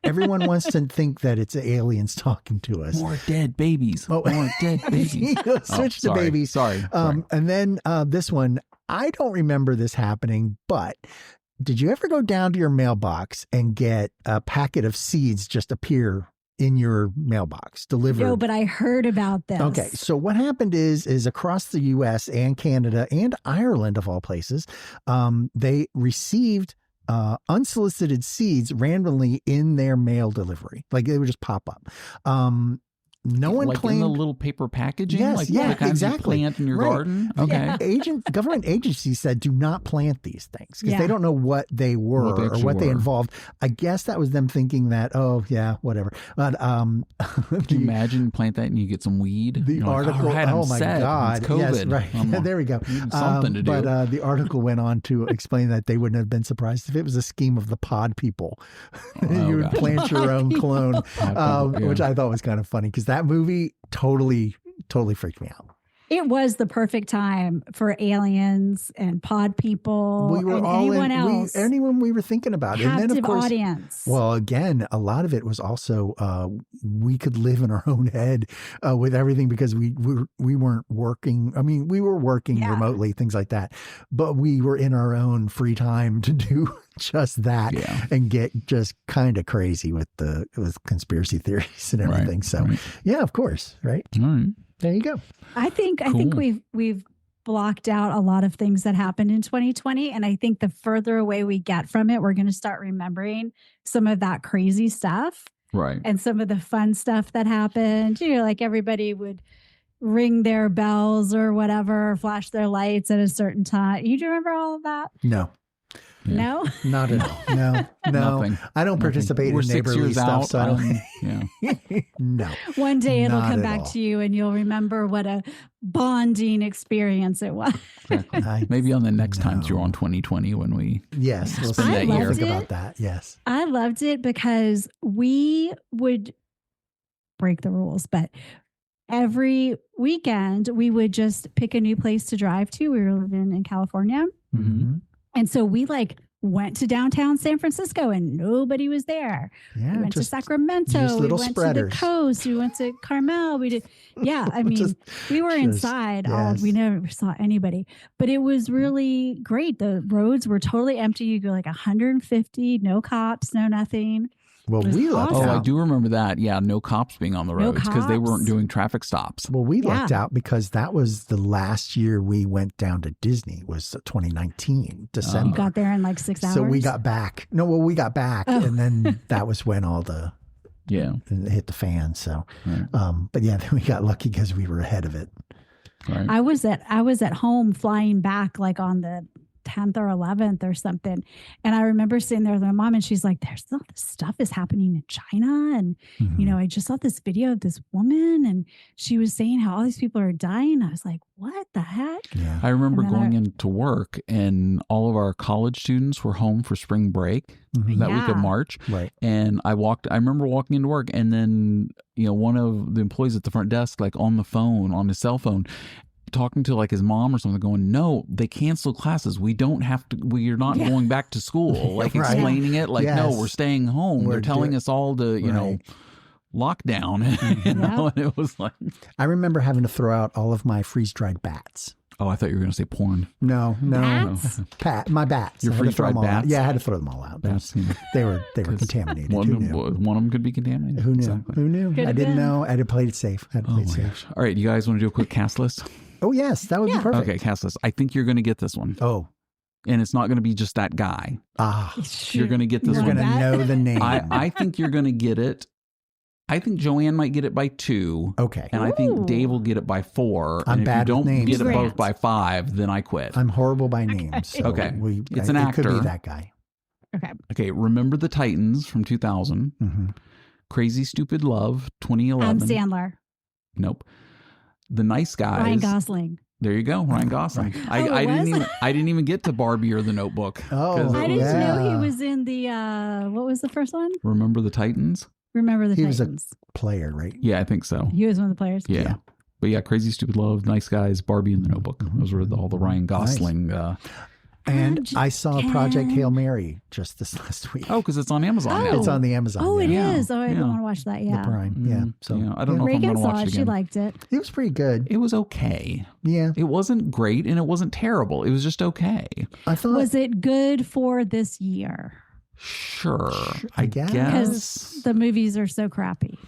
S2: everyone wants to think that it's aliens talking to us.
S1: More dead babies. More dead babies.
S2: Switch to babies.
S1: Sorry.
S2: And then this one, I don't remember this happening, but did you ever go down to your mailbox and get a packet of seeds just appear in your mailbox delivered?
S3: No, but I heard about this.
S2: Okay. So what happened is across the US and Canada and Ireland, of all places, they received unsolicited seeds randomly in their mail delivery. Like they would just pop up. No one claimed
S1: in the little paper packaging.
S2: Yes,
S1: the kinds you plant in your garden. Okay.
S2: Government agencies said do not plant these things because they don't know what they were or what they involved. I guess that was them thinking that, whatever. But
S1: can you imagine plant that and you get some weed?
S2: The article.
S1: Like,
S2: oh my God!
S1: It's COVID.
S2: Yes, right. There we go.
S1: Something to do.
S2: But the article went on to explain that they wouldn't have been surprised if it was a scheme of the pod people. You would plant your own clone, which I thought was kind of funny because that movie totally freaked me out.
S3: It was the perfect time for aliens and pod people and anyone else.
S2: Anyone we were thinking about. And then, of course,
S3: audience.
S2: Well, again, a lot of it was also we could live in our own head with everything because we weren't working. I mean, we were working remotely, things like that. But we were in our own free time to do just that and get just kind of crazy with conspiracy theories and everything. Yeah, of course. Right.
S1: All right.
S2: There you go.
S3: I think we've blocked out a lot of things that happened in 2020. And I think the further away we get from it, we're going to start remembering some of that crazy stuff.
S1: Right.
S3: And some of the fun stuff that happened. Like everybody would ring their bells or whatever, flash their lights at a certain time. You do remember all of that?
S2: No.
S1: Yeah.
S3: No?
S2: Not at all. No.
S1: Nothing.
S2: I don't participate
S1: We're
S2: in
S1: 6
S2: neighborly
S1: years
S2: stuff,
S1: out.
S2: so I don't.
S1: Yeah.
S2: No.
S3: One day it'll
S2: Not
S3: come
S2: at
S3: back
S2: all.
S3: to you and you'll remember what a bonding experience it was.
S1: Exactly. Maybe on the next time you're on 2020 when we
S2: Yes, we'll
S1: spend that year.
S2: think about that. Yes.
S3: I loved it because we would break the rules, but every weekend we would just pick a new place to drive to. We were living in California.
S1: Mm-hmm.
S3: And so we went to downtown San Francisco and nobody was there.
S2: Yeah,
S3: We went to Sacramento.
S2: just
S3: We
S2: little
S3: went
S2: spreaders.
S3: to the coast. We went to Carmel. We did. Yeah. I mean, we were inside.
S2: yes.
S3: We never saw anybody, but it was really great. The roads were totally empty. You go 150, no cops, no nothing.
S2: Well, we lucked
S1: Oh,
S2: out.
S1: I do remember that. Yeah, no cops being on the
S3: No
S1: roads because they weren't
S3: cops.
S1: doing traffic stops.
S2: Well, we lucked out because that was the last year we went down to Disney was 2019, December.
S3: You got there in 6 hours.
S2: So we got back. No, well, we got back.
S3: Oh.
S2: And then that was when all the
S1: Yeah.
S2: it hit the fan. So,
S1: Right.
S2: but yeah, then we got lucky because we were ahead of it.
S1: Right.
S3: I was at home flying back on the 10th or 11th or something. And I remember sitting there with my mom and she's like, there's all this stuff is happening in China. And, I just saw this video of this woman and she was saying how all these people are dying. I was like, what the heck?
S2: Yeah.
S1: I remember
S3: And then
S1: going into work and all of our college students were home for spring break that week of
S3: Yeah.
S1: March.
S2: Right.
S1: And I remember walking into work and then, one of the employees at the front desk, on the phone, on his cell phone, talking to his mom or something, going, no, they canceled classes. We don't have to, we're not going back to school.
S2: Right.
S1: Explaining it no,
S2: Yes.
S1: we're staying home. They're telling us all to, lockdown. And it was
S2: I remember having to throw out all of my freeze-dried bats.
S1: oh, I thought you were going to say porn.
S2: No.
S3: Bats?
S2: My bats.
S1: Your
S2: I had to throw
S1: freeze-dried
S2: them all out.
S1: bats?
S2: Yeah, I had to throw them all out.
S1: That's,
S2: They were contaminated.
S1: one
S2: Who
S1: of
S2: knew?
S1: them could be contaminated.
S2: Who knew?
S1: Exactly.
S2: Who knew?
S3: Could
S2: I
S3: have
S2: didn't
S3: been.
S2: know. I had to play it safe. I had to
S1: Oh
S2: play it
S1: my
S2: safe.
S1: gosh. All right, you guys want to do a quick cast list?
S2: Oh, yes. That would be perfect.
S1: Okay, cast list. I think you're going to get this one.
S2: Oh.
S1: And it's not going to be just that guy. You're going to get this
S2: You're
S1: one.
S2: going to know the name.
S1: I think you're going to get it. I think Joanne might get it by 2.
S2: Okay.
S1: And I think
S3: Ooh.
S1: Dave will get it by 4.
S2: I'm
S1: and
S2: bad
S1: if you
S2: with
S1: don't
S2: names.
S1: get it both
S3: Grant.
S1: by 5, then I quit.
S2: I'm horrible by names. So
S1: Okay. It's an
S2: It could
S1: actor.
S2: be that guy.
S3: Okay.
S1: Okay, Remember the Titans from 2000.
S2: Mm-hmm.
S1: Crazy Stupid Love 2011.
S3: Adam Sandler.
S1: Nope. The Nice Guys.
S3: Ryan Gosling.
S1: There you go, Ryan Gosling.
S3: Oh,
S1: I
S3: it
S1: didn't
S3: was?
S1: even I didn't even get to Barbie or the Notebook.
S2: Oh,
S1: 'Cause it
S3: I didn't
S1: was-
S3: know he
S2: Yeah.
S3: was in the, what was the first one?
S1: Remember the Titans?
S3: Remember the
S2: He was a
S3: Titans.
S2: player, right?
S1: Yeah, I think so.
S3: He was one of the players.
S1: Yeah. But yeah, Crazy Stupid Love, Nice Guys, Barbie, and the Notebook. Those were all the Ryan Gosling.
S2: And
S3: just
S2: I saw Project Hail Mary just this last week.
S1: Oh, because it's on Amazon now.
S2: It's on the Amazon.
S3: Oh, it
S2: yeah.
S3: is. Oh, I
S1: Yeah.
S3: don't want to watch that.
S2: The
S3: Yeah.
S2: Prime. Yeah. So
S1: yeah, I don't know if I'm
S3: Reagan
S1: going to
S3: saw
S1: watch
S3: it.
S1: it
S3: She
S1: again.
S3: liked it.
S2: it was pretty good.
S1: It was okay.
S2: Yeah.
S1: It wasn't great and it wasn't terrible. It was just okay.
S2: I thought
S3: Was it good for this year?
S1: Sure.
S2: I guess.
S3: Because the movies are so crappy.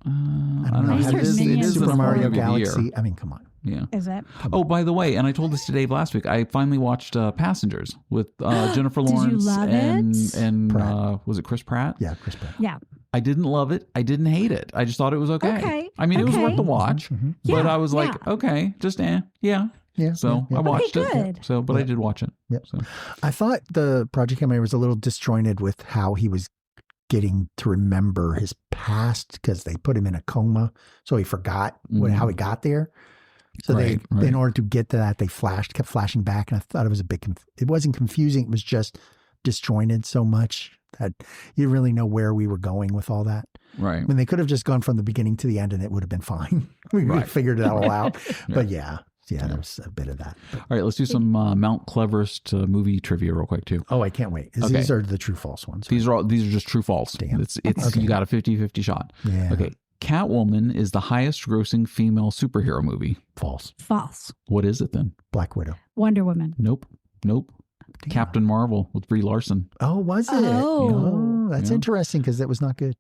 S2: I don't
S3: I
S2: know.
S3: just heard
S2: It is
S3: Minions
S2: Super
S3: was
S2: Mario
S1: movie of the year.
S2: Galaxy. I mean, come on.
S1: Yeah.
S3: Is it?
S1: Oh, by the way, and I told this to Dave last week. I finally watched Passengers with Jennifer
S3: Did you
S1: Lawrence
S3: love
S1: and
S3: it?
S1: was it Chris Pratt?
S2: Yeah, Chris Pratt.
S3: Yeah.
S1: I didn't love it. I didn't hate it. I just thought it was okay.
S3: Okay.
S1: I mean, it was
S3: Okay.
S1: worth the watch,
S2: Mm-hmm.
S1: but
S3: Yeah,
S1: I was like,
S3: yeah.
S1: okay, just yeah.
S2: Yeah.
S1: So
S2: yeah.
S1: I watched
S3: Okay,
S1: it.
S3: good.
S1: So, but I did watch it.
S2: Yep.
S1: So
S2: I thought the Project Hail Mary was a little disjointed with how he was getting to remember his past because they put him in a coma, so he forgot how he got there. So
S1: Right.
S2: in order to get to that, they kept flashing back, and I thought it was a bit. It wasn't confusing; it was just disjointed so much that you didn't really know where we were going with all that.
S1: right.
S2: I mean, they could have just gone from the beginning to the end, and it would have been fine. we
S1: Right.
S2: figured it all out. But yeah, there was a bit of that. But,
S1: All right, let's do some Mount Cleverest movie trivia real quick too.
S2: oh, I can't wait.
S1: Okay.
S2: These are the true false ones.
S1: These are just true false.
S2: Damn.
S1: It's
S2: Okay.
S1: you got a 50-50 shot.
S2: Yeah.
S1: Okay. Catwoman is the highest grossing female superhero movie.
S2: False.
S3: False.
S1: What is it then?
S2: Black Widow.
S3: Wonder Woman.
S1: Nope.
S2: Damn.
S1: Captain Marvel with Brie Larson.
S2: Oh, was it?
S3: Oh.
S2: That's
S1: Yeah.
S2: interesting because it was not good.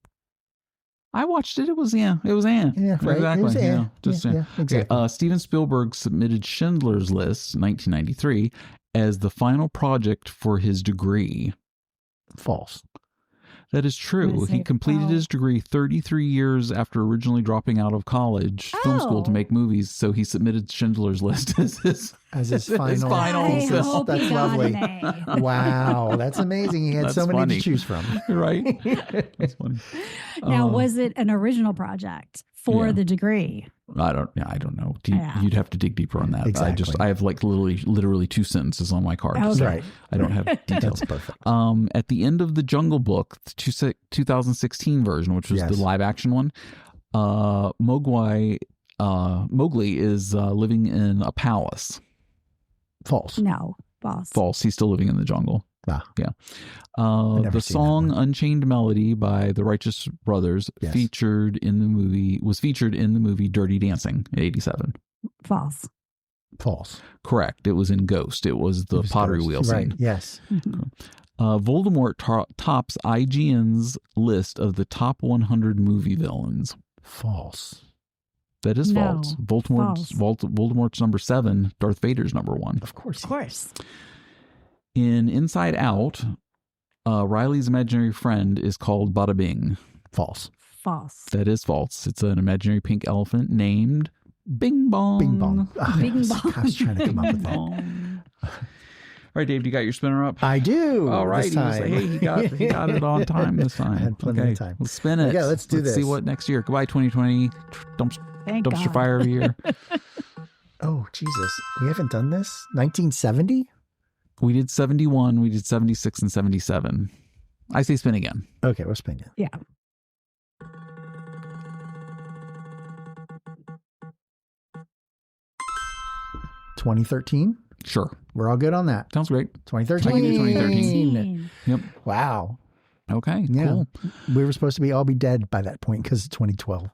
S1: I watched it. It was yeah.
S2: Yeah, right.
S1: Exactly.
S2: It was,
S1: yeah. Just
S2: yeah, exactly.
S1: Okay, Steven Spielberg submitted Schindler's List, 1993, as the final project for his degree.
S2: False.
S1: That is true. He completed his degree 33 years after originally dropping out of college, film school, to make movies. So he submitted Schindler's List as his final
S2: thesis. That's lovely. Wow, that's amazing. He had so many to choose from.
S1: Right? That's funny.
S3: Now, was it an original project for the degree?
S1: I don't know. You'd have to dig deeper on that.
S2: Exactly.
S1: I have like literally 2 sentences on my card.
S3: Okay.
S1: So
S2: Right.
S1: I don't have details.
S2: That's perfect.
S1: At the end of the Jungle Book, the 2016 version, which was the live action one, Mowgli is living in a palace.
S2: False.
S3: No, false.
S1: False. He's still living in the jungle.
S2: Ah.
S1: Yeah. The song "Unchained Melody" by the Righteous Brothers was featured in the movie Dirty Dancing in '87.
S3: False.
S1: Correct. It was in Ghost. It was the pottery wheel scene.
S2: Right. Yes.
S1: Voldemort tops IGN's list of the top 100 movie villains.
S2: False.
S1: That is false. Voldemort's number 7. Darth Vader's number 1.
S2: Of course.
S1: In Inside Out, Riley's imaginary friend is called Bada Bing.
S2: False.
S1: That is false. It's an imaginary pink elephant named Bing Bong.
S2: Bing Bong.
S3: Bing Bong.
S2: I was trying to come up with that.
S1: All right, Dave, do you got your spinner up?
S2: I do.
S1: All right.
S2: This time.
S1: He got it on time this time.
S2: I had plenty of time.
S1: Let's spin it.
S2: Yeah, let's do this.
S1: See what next year. Goodbye, 2020. Dumpster fire of the year.
S2: Oh, Jesus. We haven't done this? 1970?
S1: We did 71, we did 76 and 77. I say spin again.
S2: Okay, we're spinning.
S3: Yeah.
S2: $2013?
S1: Sure.
S2: We're all good on that.
S1: Sounds great.
S2: 2013.
S1: I can do 2013. Yep.
S2: Wow.
S1: Okay,
S2: Yeah.
S1: cool.
S2: We were supposed to all be dead by that point because it's 2012.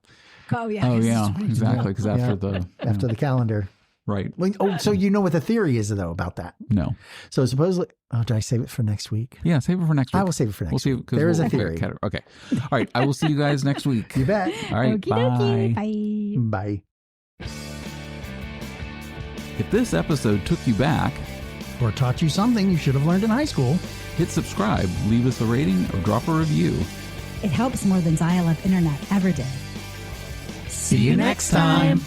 S3: Oh, yeah.
S1: Oh, yeah, exactly. Because after the
S2: calendar.
S1: Right.
S2: So you know what the theory is, though, about that?
S1: No.
S2: So supposedly, did I save it for next week?
S1: Yeah, save it for next week.
S2: I will save it for next week.
S1: There
S2: is a theory.
S1: Okay. All right. I will see you guys next week.
S2: You bet.
S1: All right.
S3: Okey-dokey.
S2: Bye.
S1: If this episode took you back
S2: Or taught you something you should have learned in high school,
S1: hit subscribe, leave us a rating, or drop a review.
S3: It helps more than dial-up internet ever did.
S2: see you next time.